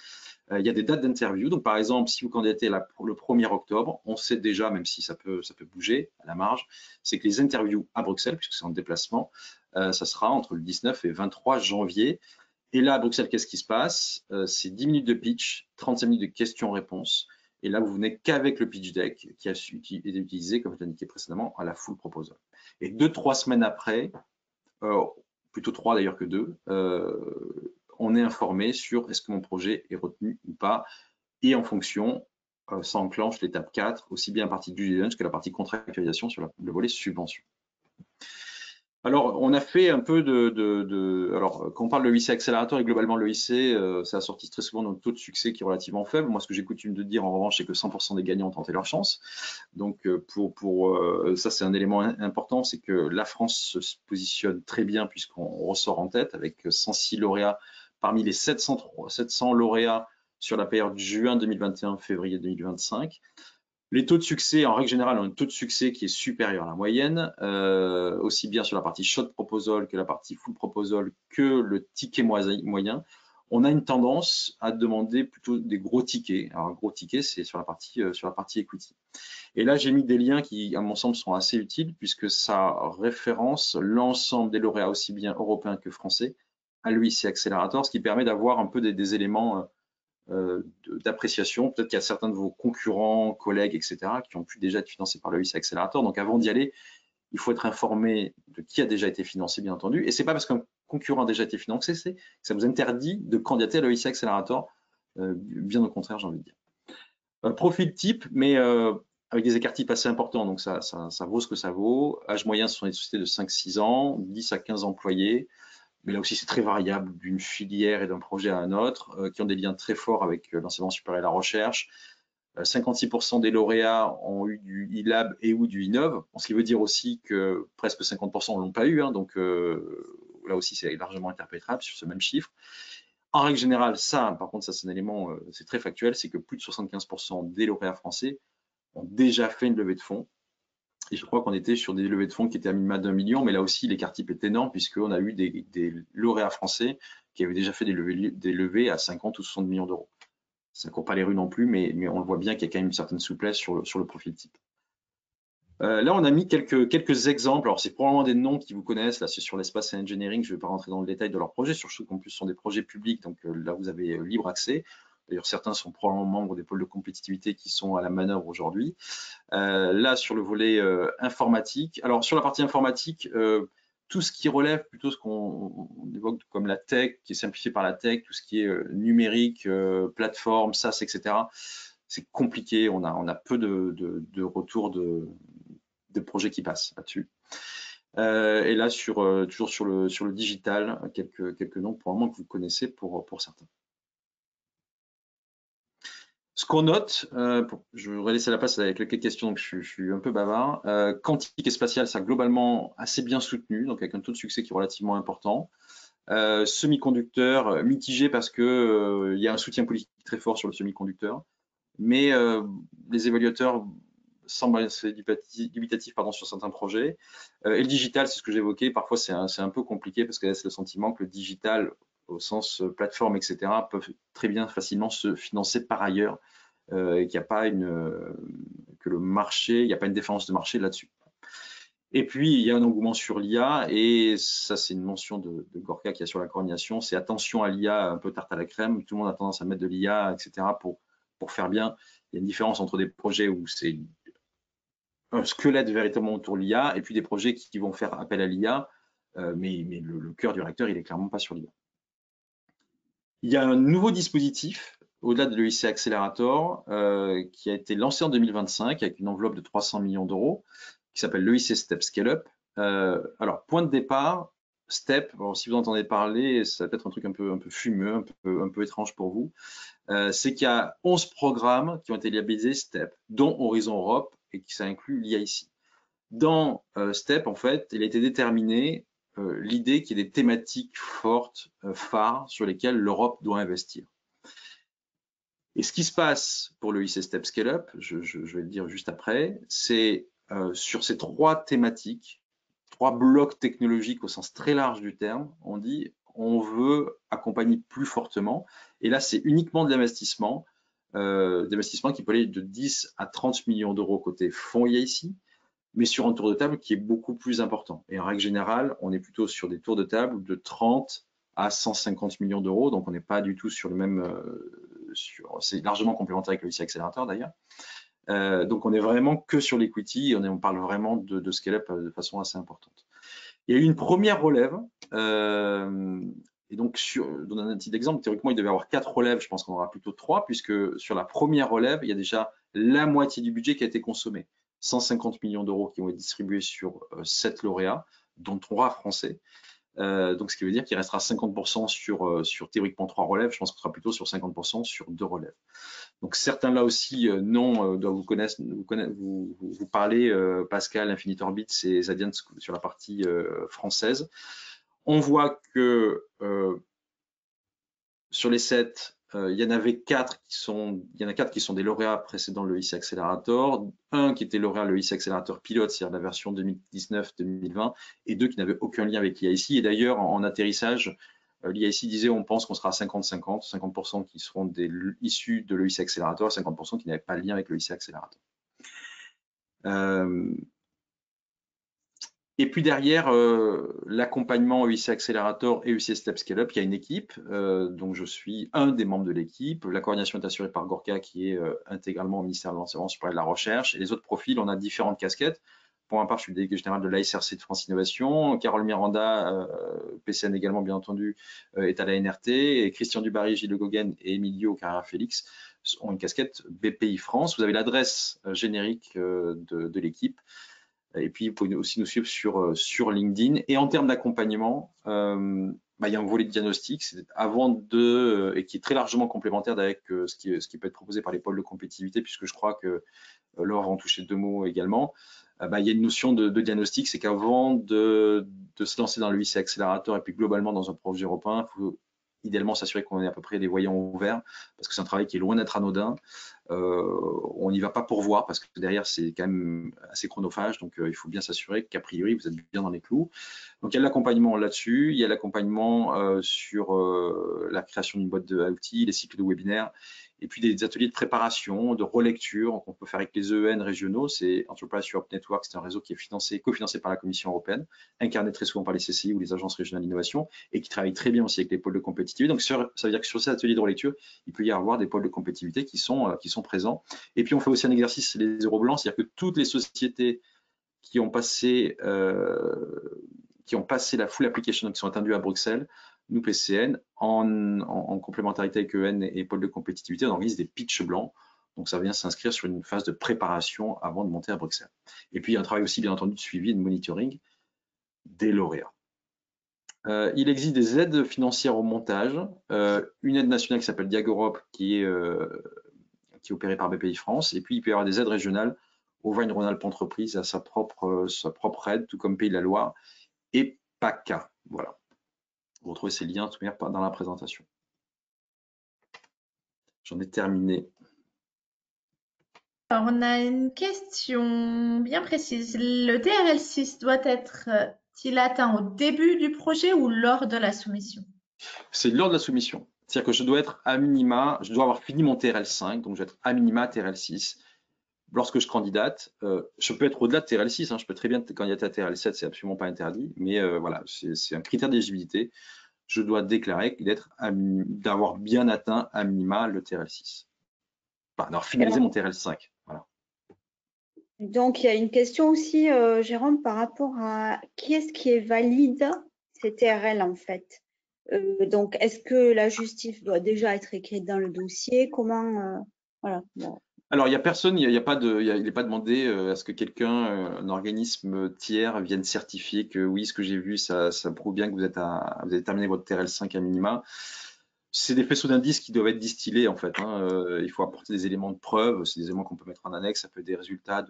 Il y a des dates d'interview. Donc, par exemple, si vous candidatez pour le 1er octobre, on sait déjà, même si ça peut bouger à la marge, c'est que les interviews à Bruxelles, puisque c'est en déplacement, ça sera entre le 19 et 23 janvier. Et là, à Bruxelles, qu'est-ce qui se passe? C'est 10 minutes de pitch, 35 minutes de questions-réponses. Et là, vous venez qu'avec le pitch deck qui a été utilisé, comme je l'ai indiqué précédemment, à la full proposal. Et 2-3 semaines après, plutôt 3 d'ailleurs que 2, on est informé sur est-ce que mon projet est retenu ou pas. Et en fonction, ça enclenche l'étape 4, aussi bien la partie due diligence que la partie contractualisation sur le volet subvention. Alors, on a fait un peu alors, quand on parle de l'EIC accélérateur et globalement l'EIC, ça assortit très souvent d'un taux de succès qui est relativement faible. Moi, ce que j'ai coutume de dire, en revanche, c'est que 100% des gagnants ont tenté leur chance. Donc, ça, c'est un élément important, c'est que la France se positionne très bien puisqu'on ressort en tête avec 106 lauréats parmi les 700 lauréats sur la période juin 2021-février 2025. Les taux de succès, en règle générale, ont un taux de succès qui est supérieur à la moyenne, aussi bien sur la partie short proposal que la partie full proposal que le ticket moyen. On a une tendance à demander plutôt des gros tickets. Alors, un gros ticket, c'est sur la partie equity. Et là, j'ai mis des liens qui, à mon sens, sont assez utiles puisque ça référence l'ensemble des lauréats, aussi bien européens que français, à l'EIC Accelerator, ce qui permet d'avoir un peu des éléments d'appréciation. Peut-être qu'il y a certains de vos concurrents, collègues, etc., qui ont pu déjà être financés par l'EIC Accelerator. Donc, avant d'y aller, il faut être informé de qui a déjà été financé, bien entendu. Et ce n'est pas parce qu'un concurrent a déjà été financé, c'est que ça vous interdit de candidater à l'EIC Accelerator. Bien au contraire, j'ai envie de dire. Profil type, mais avec des écarts types assez importants. Donc, ça vaut ce que ça vaut. Âge moyen, ce sont des sociétés de 5-6 ans, 10 à 15 employés. Mais là aussi, c'est très variable d'une filière et d'un projet à un autre, qui ont des liens très forts avec l'enseignement supérieur et la recherche. 56% des lauréats ont eu du e-lab et ou du innov, ce qui veut dire aussi que presque 50% ne l'ont pas eu. Hein, donc là aussi, c'est largement interprétable sur ce même chiffre. En règle générale, ça, par contre, ça c'est un élément, c'est très factuel, c'est que plus de 75% des lauréats français ont déjà fait une levée de fonds. Et je crois qu'on était sur des levées de fonds qui étaient à minima d'1 million, mais là aussi, l'écart type est énorme puisqu'on a eu des lauréats français qui avaient déjà fait des levées à 50 ou 60 millions d'euros. Ça ne court pas les rues non plus, mais on le voit bien qu'il y a quand même une certaine souplesse sur le profil type. Là, on a mis quelques exemples. Alors, c'est probablement des noms qui vous connaissent. Là, c'est sur l'espace et engineering. Je ne vais pas rentrer dans le détail de leurs projets, surtout qu'en plus, ce sont des projets publics. Donc là, vous avez libre accès. D'ailleurs, certains sont probablement membres des pôles de compétitivité qui sont à la manœuvre aujourd'hui. Là, sur le volet informatique. Alors, sur la partie informatique, tout ce qui relève plutôt ce qu'on évoque comme la tech, qui est simplifié par la tech, tout ce qui est numérique, plateforme, SaaS, etc., c'est compliqué. On a peu de retours de projets qui passent là-dessus. Et là, toujours sur le digital, quelques noms probablement que vous connaissez pour certains. Ce qu'on note, je voudrais laisser la place avec quelques questions, donc je suis un peu bavard. Quantique et spatial, ça a globalement assez bien soutenu, donc avec un taux de succès qui est relativement important. Semi-conducteur, mitigé parce que il y a un soutien politique très fort sur le semi-conducteur, mais les évaluateurs semblent assez dubitatifs sur certains projets. Et le digital, c'est ce que j'évoquais, parfois c'est un peu compliqué parce que c'est le sentiment que le digital, au sens plateforme, etc., peuvent très bien facilement se financer par ailleurs et qu'il n'y a pas que le marché, il n'y a pas une différence de marché là-dessus. Et puis, il y a un engouement sur l'IA, et ça, c'est une mention de Gorka qui a sur la coordination, c'est attention à l'IA, un peu tarte à la crème, tout le monde a tendance à mettre de l'IA, etc., pour faire bien. Il y a une différence entre des projets où c'est un squelette véritablement autour de l'IA, et puis des projets qui vont faire appel à l'IA, mais le cœur du réacteur, il est clairement pas sur l'IA. Il y a un nouveau dispositif, au-delà de l'EIC Accelerator, qui a été lancé en 2025 avec une enveloppe de 300 millions d'euros, qui s'appelle l'EIC Step Scale Up. Alors, point de départ, Step, alors, si vous entendez parler, ça peut être un truc un peu fumeux, un peu étrange pour vous, c'est qu'il y a 11 programmes qui ont été labellisés Step, dont Horizon Europe, et qui ça inclut l'IIC. Dans Step, en fait, il a été déterminé l'idée qu'il y ait des thématiques fortes, phares, sur lesquelles l'Europe doit investir. Et ce qui se passe pour le IC Step Scale Up, je vais le dire juste après, c'est sur ces 3 thématiques, 3 blocs technologiques au sens très large du terme, on dit on veut accompagner plus fortement. Et là, c'est uniquement de l'investissement, qui peut aller de 10 à 30 millions d'euros côté fonds IIC, mais sur un tour de table qui est beaucoup plus important. Et en règle générale, on est plutôt sur des tours de table de 30 à 150 millions d'euros, donc on n'est pas du tout sur le même, c'est largement complémentaire avec le IC Accelerator d'ailleurs. Donc on est vraiment que sur l'equity, on parle vraiment de scale-up de façon assez importante. Il y a eu une première relève, et donc dans un petit exemple, théoriquement il devait y avoir 4 relèves, je pense qu'on aura plutôt 3, puisque sur la première relève, il y a déjà la moitié du budget qui a été consommé. 150 millions d'euros qui vont être distribués sur 7 lauréats, dont 3 français. Donc, ce qui veut dire qu'il restera 50% sur théoriquement 3 relèves. Je pense qu'on sera plutôt sur 50% sur 2 relèves. Donc, certains là aussi, doivent vous parler, Pascal, Infinite Orbit, c'est Zadian sur la partie française. On voit que sur les 7, il y en avait 4 qui sont des lauréats précédents le IC Accelerator, un qui était lauréat le IC Accelerator pilote, c'est-à-dire la version 2019-2020, et 2 qui n'avaient aucun lien avec l'IIC. Et d'ailleurs, en atterrissage, l'IIC disait on pense qu'on sera à 50-50, 50% qui seront issus de l'EIC Accelerator, 50% qui n'avaient pas de lien avec le IC Accelerator. Et puis derrière, l'accompagnement EIC Accelerator et EIC Step Scale Up, il y a une équipe, donc je suis un des membres de l'équipe. La coordination est assurée par Gorka, qui est intégralement au ministère de l'Enseignement supérieur et de la Recherche. Et les autres profils, on a différentes casquettes. Pour ma part, je suis le délégué général de l'ASRC de France Innovation. Carole Miranda, PCN également, bien entendu, est à la NRT. Et Christian Dubarry, Gilles Le Goguen et Emilio Carrera-Félix ont une casquette BPI France. Vous avez l'adresse générique de l'équipe. Et puis, vous pouvez aussi nous suivre sur LinkedIn. Et en termes d'accompagnement, il y a un volet de diagnostic et qui est très largement complémentaire avec ce qui peut être proposé par les pôles de compétitivité, puisque je crois que Laure en touché 2 mots également. Il y a une notion de diagnostic, c'est qu'avant de se lancer dans le IC Accelerator et puis globalement dans un projet européen, il faut idéalement s'assurer qu'on ait à peu près les voyants ouverts, parce que c'est un travail qui est loin d'être anodin. On n'y va pas pour voir, parce que derrière, c'est quand même assez chronophage, donc il faut bien s'assurer qu'a priori, vous êtes bien dans les clous. Donc, il y a de l'accompagnement là-dessus, il y a l'accompagnement sur la création d'une boîte d'outils, les cycles de webinaires, et puis des ateliers de préparation, de relecture qu'on peut faire avec les EEN régionaux. C'est Enterprise Europe Network, c'est un réseau qui est cofinancé par la Commission européenne, incarné très souvent par les CCI ou les agences régionales d'innovation, et qui travaille très bien aussi avec les pôles de compétitivité. Donc, ça veut dire que sur ces ateliers de relecture, il peut y avoir des pôles de compétitivité qui sont présents. Et puis, on fait aussi un exercice, les zéros blancs, c'est-à-dire que toutes les sociétés qui ont passé la full application, qui sont attendues à Bruxelles, nous, PCN, en complémentarité avec EN et pôle de compétitivité, on organise des pitchs blancs. Donc, ça vient s'inscrire sur une phase de préparation avant de monter à Bruxelles. Et puis, il y a un travail aussi, bien entendu, de suivi et de monitoring des lauréats. Il existe des aides financières au montage. Une aide nationale qui s'appelle Diag Europe, qui est opérée par BPI France. Et puis, il peut y avoir des aides régionales. Auvergne-Rhône-Alpes Entreprise à sa propre aide, tout comme Pays de la Loire et PACA. Voilà. Vous retrouvez ces liens tout de manière dans la présentation. J'en ai terminé. Alors, on a une question bien précise. Le TRL6 doit être-t-il atteint au début du projet ou lors de la soumission? C'est lors de la soumission. C'est-à-dire que je dois être à minima, je dois avoir fini mon TRL5, donc je dois être à minima TRL6. Lorsque je candidate, je peux être au-delà de TRL6, hein, je peux très bien candidater à TRL7, c'est absolument pas interdit, mais voilà, c'est un critère d'éligibilité. Je dois déclarer d'avoir bien atteint à minima le TRL6. Enfin, d'avoir finalisé mon TRL5. Voilà. Donc, il y a une question aussi, Jérôme, par rapport à qui est-ce qui est valide ces TRL en fait. Donc, est-ce que la justif doit déjà être écrite dans le dossier? Comment voilà. Bon. Alors, il n'y a personne, il n'est pas demandé à ce que quelqu'un, un organisme tiers, vienne certifier que oui, ce que j'ai vu, ça prouve bien que vous avez terminé votre TRL5 à minima. C'est des faisceaux d'indices qui doivent être distillés en fait. Hein. Il faut apporter des éléments de preuve, c'est des éléments qu'on peut mettre en annexe, ça peut être des résultats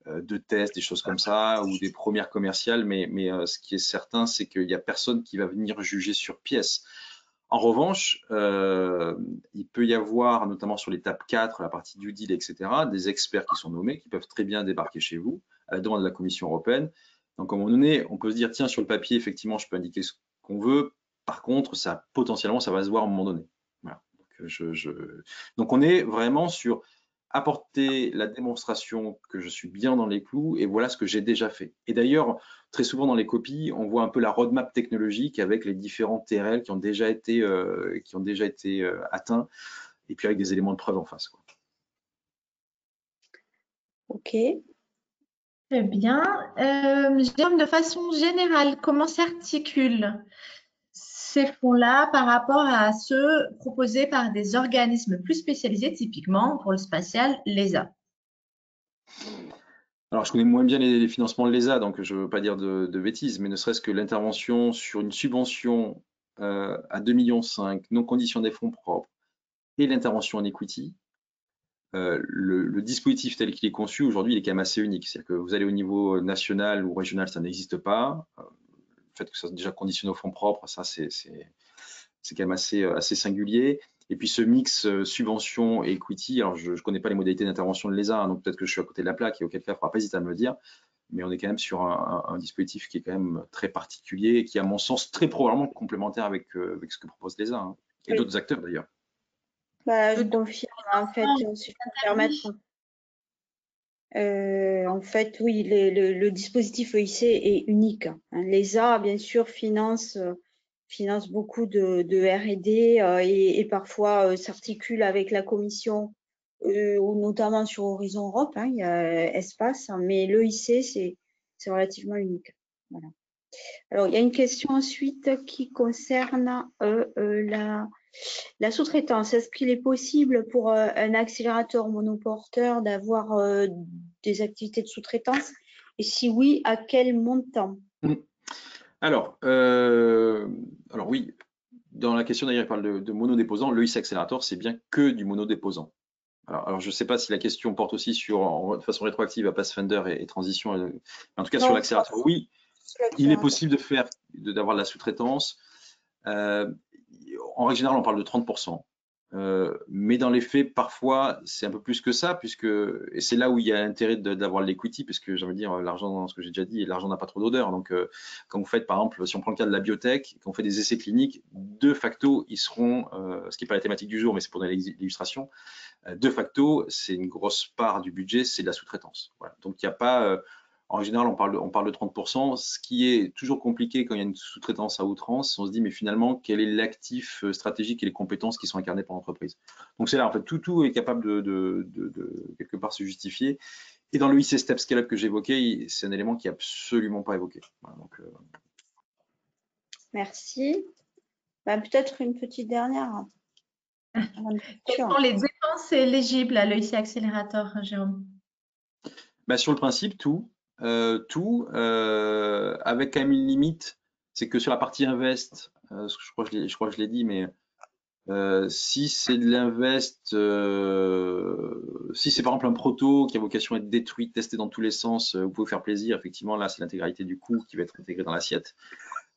de tests, des choses comme ça, ou des premières commerciales, mais ce qui est certain, c'est qu'il n'y a personne qui va venir juger sur pièce. En revanche, il peut y avoir, notamment sur l'étape 4, la partie due deal, etc., des experts qui sont nommés, qui peuvent très bien débarquer chez vous, à la demande de la Commission européenne. Donc, à un moment donné, on peut se dire, tiens, sur le papier, effectivement, je peux indiquer ce qu'on veut. Par contre, potentiellement, ça va se voir à un moment donné. Voilà. Donc, on est vraiment sur apporter la démonstration que je suis bien dans les clous et voilà ce que j'ai déjà fait. Et d'ailleurs, très souvent dans les copies, on voit un peu la roadmap technologique avec les différents TRL qui ont déjà été atteints et puis avec des éléments de preuve en face, quoi. Ok. Très bien. Jérôme, de façon générale, comment s'articulent ces fonds-là par rapport à ceux proposés par des organismes plus spécialisés, typiquement pour le spatial, l'ESA? Alors, je connais moins bien les financements de l'ESA, donc je ne veux pas dire de bêtises, mais ne serait-ce que l'intervention sur une subvention à 2,5 millions, non condition des fonds propres, et l'intervention en equity, le dispositif tel qu'il est conçu aujourd'hui, il est quand même assez unique. C'est-à-dire que vous allez au niveau national ou régional, ça n'existe pas. Le fait que ça soit déjà conditionné aux fonds propres, ça c'est quand même assez singulier. Et puis ce mix subvention et equity, alors je ne connais pas les modalités d'intervention de l'ESA, hein, donc peut-être que je suis à côté de la plaque et auquel cas il ne faudra pas hésiter à me le dire. Mais on est quand même sur un dispositif qui est quand même très particulier et qui est à mon sens très probablement complémentaire avec ce que propose l'ESA, hein, et Oui. d'autres acteurs d'ailleurs. Bah, je confirme, en fait, si je peux me permettre. En fait, oui, le dispositif EIC est unique. Hein. L'ESA, bien sûr, finance beaucoup de R&D et parfois s'articule avec la Commission, ou notamment sur Horizon Europe, hein, il y a Espace, hein, mais l'EIC, c'est relativement unique. Voilà. Alors, il y a une question ensuite qui concerne la sous-traitance. Est-ce qu'il est possible pour un accélérateur monoporteur d'avoir des activités de sous-traitance? Et si oui, à quel montant? Alors oui, dans la question d'ailleurs, il parle de monodéposant. L'EIC Accelerator, c'est bien que du monodéposant. Alors je ne sais pas si la question porte aussi de façon rétroactive à Pathfinder et Transition. Mais en tout cas, sur l'accélérateur, oui, il est possible d'avoir de la sous-traitance. En règle générale, on parle de 30%. Mais dans les faits, parfois, c'est un peu plus que ça, et c'est là où il y a l'intérêt d'avoir l'equity, puisque j'ai envie de dire, l'argent, dans ce que j'ai déjà dit, l'argent n'a pas trop d'odeur. Donc, quand vous faites, par exemple, si on prend le cas de la biotech, quand on fait des essais cliniques, de facto, ils seront, ce qui n'est pas la thématique du jour, mais c'est pour donner l'illustration, de facto, c'est une grosse part du budget, c'est de la sous-traitance. Voilà. Donc, il n'y a pas... en général, on parle de 30%. Ce qui est toujours compliqué quand il y a une sous-traitance à outrance, on se dit, mais finalement, quel est l'actif stratégique et les compétences qui sont incarnées par l'entreprise? Donc, c'est là, en fait, tout est capable de quelque part se justifier. Et dans le IC Step Scale-up que j'évoquais, c'est un élément qui n'est absolument pas évoqué. Voilà, donc, Merci. Ben, peut-être une petite dernière. Quelles sont les dépenses éligibles à l'EIC Accelerator, Jérôme? bah, sur le principe, tout, avec quand même une limite, c'est que sur la partie invest, je crois que je l'ai dit, mais si c'est de l'invest, si c'est par exemple un proto qui a vocation à être détruit, testé dans tous les sens, vous pouvez faire plaisir, effectivement, là c'est l'intégralité du coût qui va être intégré dans l'assiette.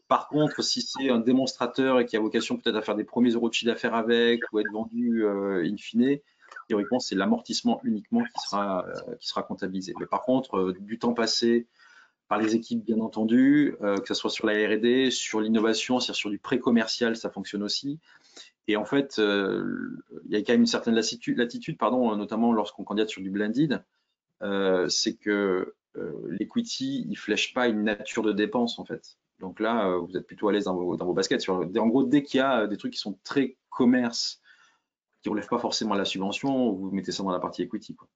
Par contre, si c'est un démonstrateur et qui a vocation peut-être à faire des premiers euros de chiffre d'affaires avec ou être vendu in fine, théoriquement, c'est l'amortissement uniquement qui sera comptabilisé. Mais par contre, du temps passé par les équipes, bien entendu, que ce soit sur la R&D, sur l'innovation, c'est-à-dire sur du pré-commercial, ça fonctionne aussi. Et en fait, il y a quand même une certaine latitude, notamment lorsqu'on candidate sur du blended, c'est que l'equity, il flèche pas une nature de dépense en fait. Donc là, vous êtes plutôt à l'aise dans vos baskets. En gros, dès qu'il y a des trucs qui sont très commerce, qui ne relèvent pas forcément la subvention, vous mettez ça dans la partie equity, quoi.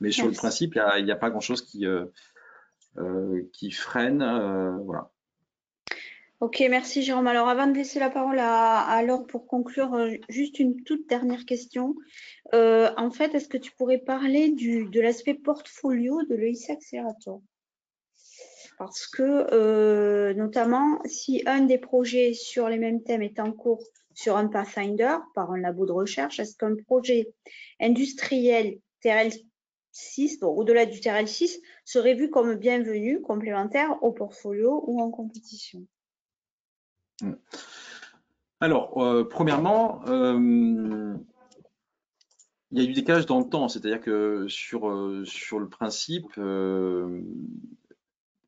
Mais sur le principe, il n'y a pas grand-chose qui freine. Voilà. Ok, merci Jérôme. Alors, avant de laisser la parole à Laure pour conclure, juste une toute dernière question. En fait, est-ce que tu pourrais parler de l'aspect portfolio de l'EIC Accelerator? Parce que, notamment, si un des projets sur les mêmes thèmes est en cours sur un Pathfinder par un labo de recherche, est-ce qu'un projet industriel TRL6, bon, au-delà du TRL6, serait vu comme bienvenu, complémentaire au portfolio ou en compétition? Alors, premièrement, il y a eu des décalage dans le temps, c'est-à-dire que sur le principe,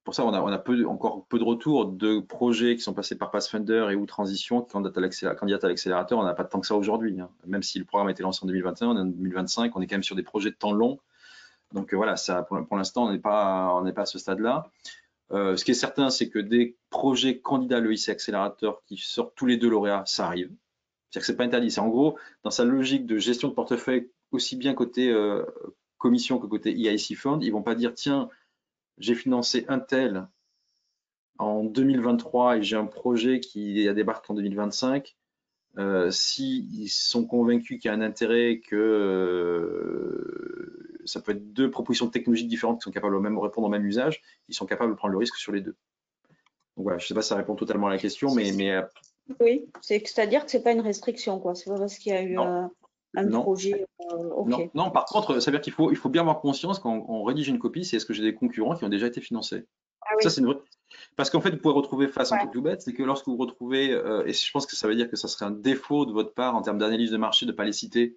pour ça, on a encore peu de retours de projets qui sont passés par Pathfinder et ou Transition qui candidatent à l'accélérateur. On n'a pas tant que ça aujourd'hui, hein. Même si le programme a été lancé en 2021, on est en 2025, on est quand même sur des projets de temps long. Donc voilà, ça, pour l'instant, on n'est pas à ce stade-là. Ce qui est certain, c'est que des projets candidats à l'EIC Accélérateur qui sortent tous les deux lauréats, ça arrive. C'est-à-dire que c'est pas interdit. C'est en gros, dans sa logique de gestion de portefeuille, aussi bien côté commission que côté EIC Fund, ils vont pas dire tiens, j'ai financé un tel en 2023 et j'ai un projet qui débarque en 2025. S'ils sont convaincus qu'il y a un intérêt, que ça peut être deux propositions technologiques différentes qui sont capables de répondre au même usage, ils sont capables de prendre le risque sur les deux. Donc voilà, je ne sais pas si ça répond totalement à la question, mais oui, c'est-à-dire que c'est pas une restriction, quoi. C'est pas parce qu'il y a eu un projet. Okay. Non, par contre, ça veut dire qu'il faut bien avoir conscience quand on rédige une copie, c'est est-ce que j'ai des concurrents qui ont déjà été financés. Ah, oui. Ça, c'est une vraie. Parce qu'en fait, vous pouvez retrouver face à un truc tout bête, c'est que lorsque vous retrouvez, et je pense que ça veut dire que ça serait un défaut de votre part en termes d'analyse de marché de ne pas les citer,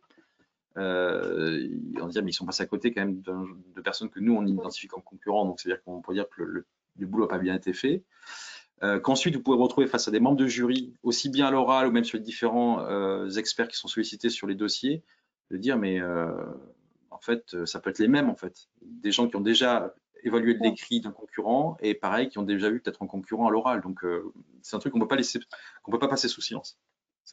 on dit mais ils sont passés à côté quand même de personnes que nous on identifie comme concurrents, donc c'est-à-dire qu'on peut dire que le boulot n'a pas bien été fait. Qu'ensuite vous pouvez retrouver face à des membres de jury, aussi bien à l'oral ou même sur les différents experts qui sont sollicités sur les dossiers, de dire mais en fait ça peut être les mêmes en fait, des gens qui ont déjà évalué l'écrit d'un concurrent et pareil qui ont déjà vu peut-être un concurrent à l'oral, donc c'est un truc qu'on peut pas passer sous silence.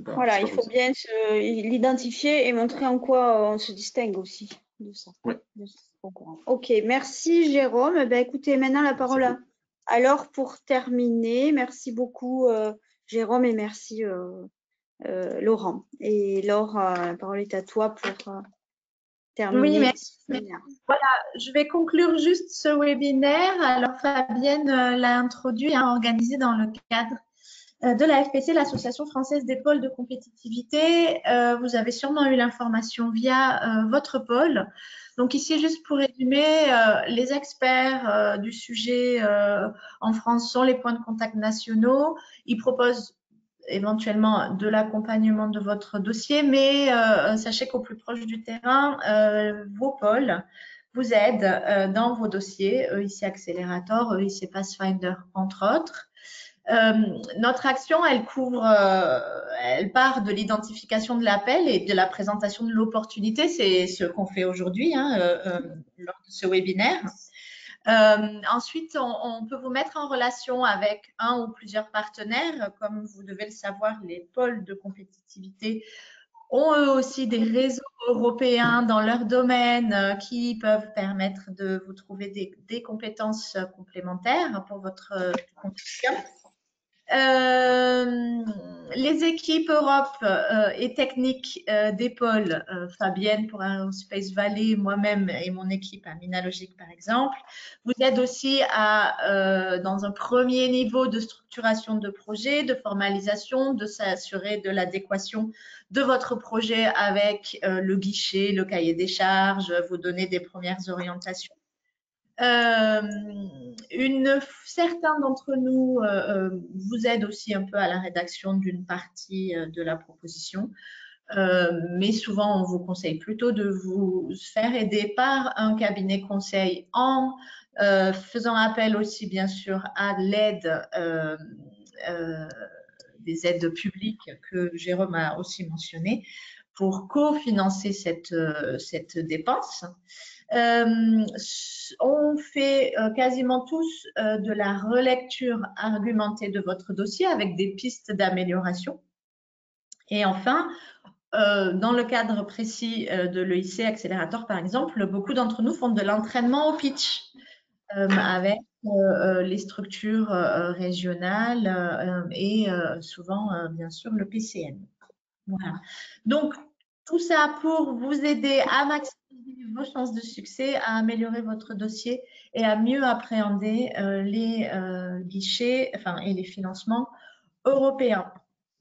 Voilà, il faut bien l'identifier et montrer en quoi on se distingue aussi de ça. Oui. Ok, merci Jérôme. Ben, écoutez, maintenant la parole à Laure pour terminer. Merci beaucoup Jérôme et merci Laurent. Et Laure, la parole est à toi pour terminer. Oui, merci. Voilà, je vais conclure juste ce webinaire. Alors Fabienne l'a introduit, organisé dans le cadre de la FPC, l'Association française des pôles de compétitivité. Vous avez sûrement eu l'information via votre pôle. Donc ici, juste pour résumer, les experts du sujet en France sont les points de contact nationaux. Ils proposent éventuellement de l'accompagnement de votre dossier, mais sachez qu'au plus proche du terrain, vos pôles vous aident dans vos dossiers, EIC Accelerator, EIC Pathfinder, entre autres. Notre action, elle part de l'identification de l'appel et de la présentation de l'opportunité. C'est ce qu'on fait aujourd'hui lors de ce webinaire. Ensuite, on peut vous mettre en relation avec un ou plusieurs partenaires. Comme vous devez le savoir, les pôles de compétitivité ont eux aussi des réseaux européens dans leur domaine qui peuvent permettre de vous trouver des compétences complémentaires pour votre compétition. Les équipes Europe et techniques des pôles, Fabienne pour Aerospace Valley, moi-même et mon équipe à Minalogic par exemple, vous aident aussi dans un premier niveau de structuration de projet, de formalisation, de s'assurer de l'adéquation de votre projet avec le guichet, le cahier des charges, vous donner des premières orientations. Certains d'entre nous vous aident aussi un peu à la rédaction d'une partie de la proposition, mais souvent on vous conseille plutôt de vous faire aider par un cabinet conseil en faisant appel aussi bien sûr à l'aide des aides publiques que Jérôme a aussi mentionné pour cofinancer cette dépense. On fait quasiment tous de la relecture argumentée de votre dossier avec des pistes d'amélioration. Et enfin, dans le cadre précis de l'EIC Accélérateur, par exemple, beaucoup d'entre nous font de l'entraînement au pitch avec les structures régionales et souvent, bien sûr, le PCN. Voilà. Donc, tout ça pour vous aider à maximiser vos chances de succès, à améliorer votre dossier et à mieux appréhender les guichets et les financements européens.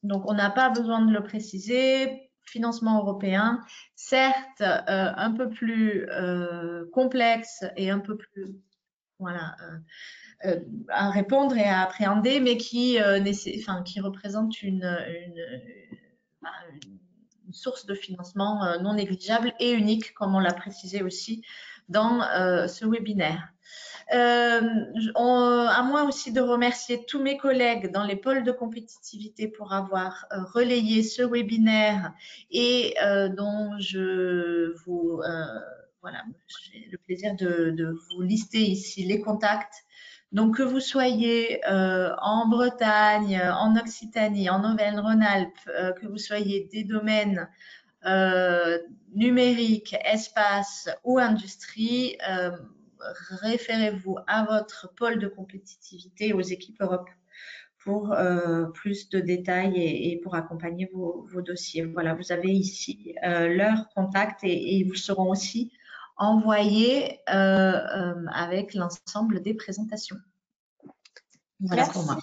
Donc, on n'a pas besoin de le préciser. Financement européen, certes, un peu plus complexe et un peu plus à répondre et à appréhender, mais qui représente une source de financement non négligeable et unique, comme on l'a précisé aussi dans ce webinaire. À moi aussi de remercier tous mes collègues dans les pôles de compétitivité pour avoir relayé ce webinaire et dont j'ai le plaisir de vous lister ici les contacts. Donc, que vous soyez en Bretagne, en Occitanie, en Auvergne-Rhône-Alpes, que vous soyez des domaines numériques, espace ou industrie, référez-vous à votre pôle de compétitivité, aux équipes Europe pour plus de détails et pour accompagner vos dossiers. Voilà, vous avez ici leurs contacts et ils vous seront aussi envoyés avec l'ensemble des présentations. Voilà. Merci. Pour moi.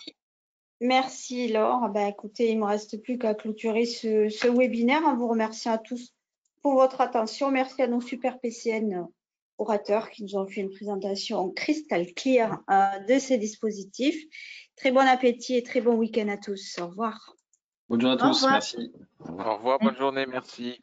Merci Laure. Écoutez, il ne me reste plus qu'à clôturer ce webinaire en vous remerciant à tous pour votre attention. Merci à nos super PCN orateurs qui nous ont fait une présentation crystal clear de ces dispositifs. Très bon appétit et très bon week-end à tous. Au revoir. Bonne journée à tous. Merci. Au revoir, bonne journée, merci.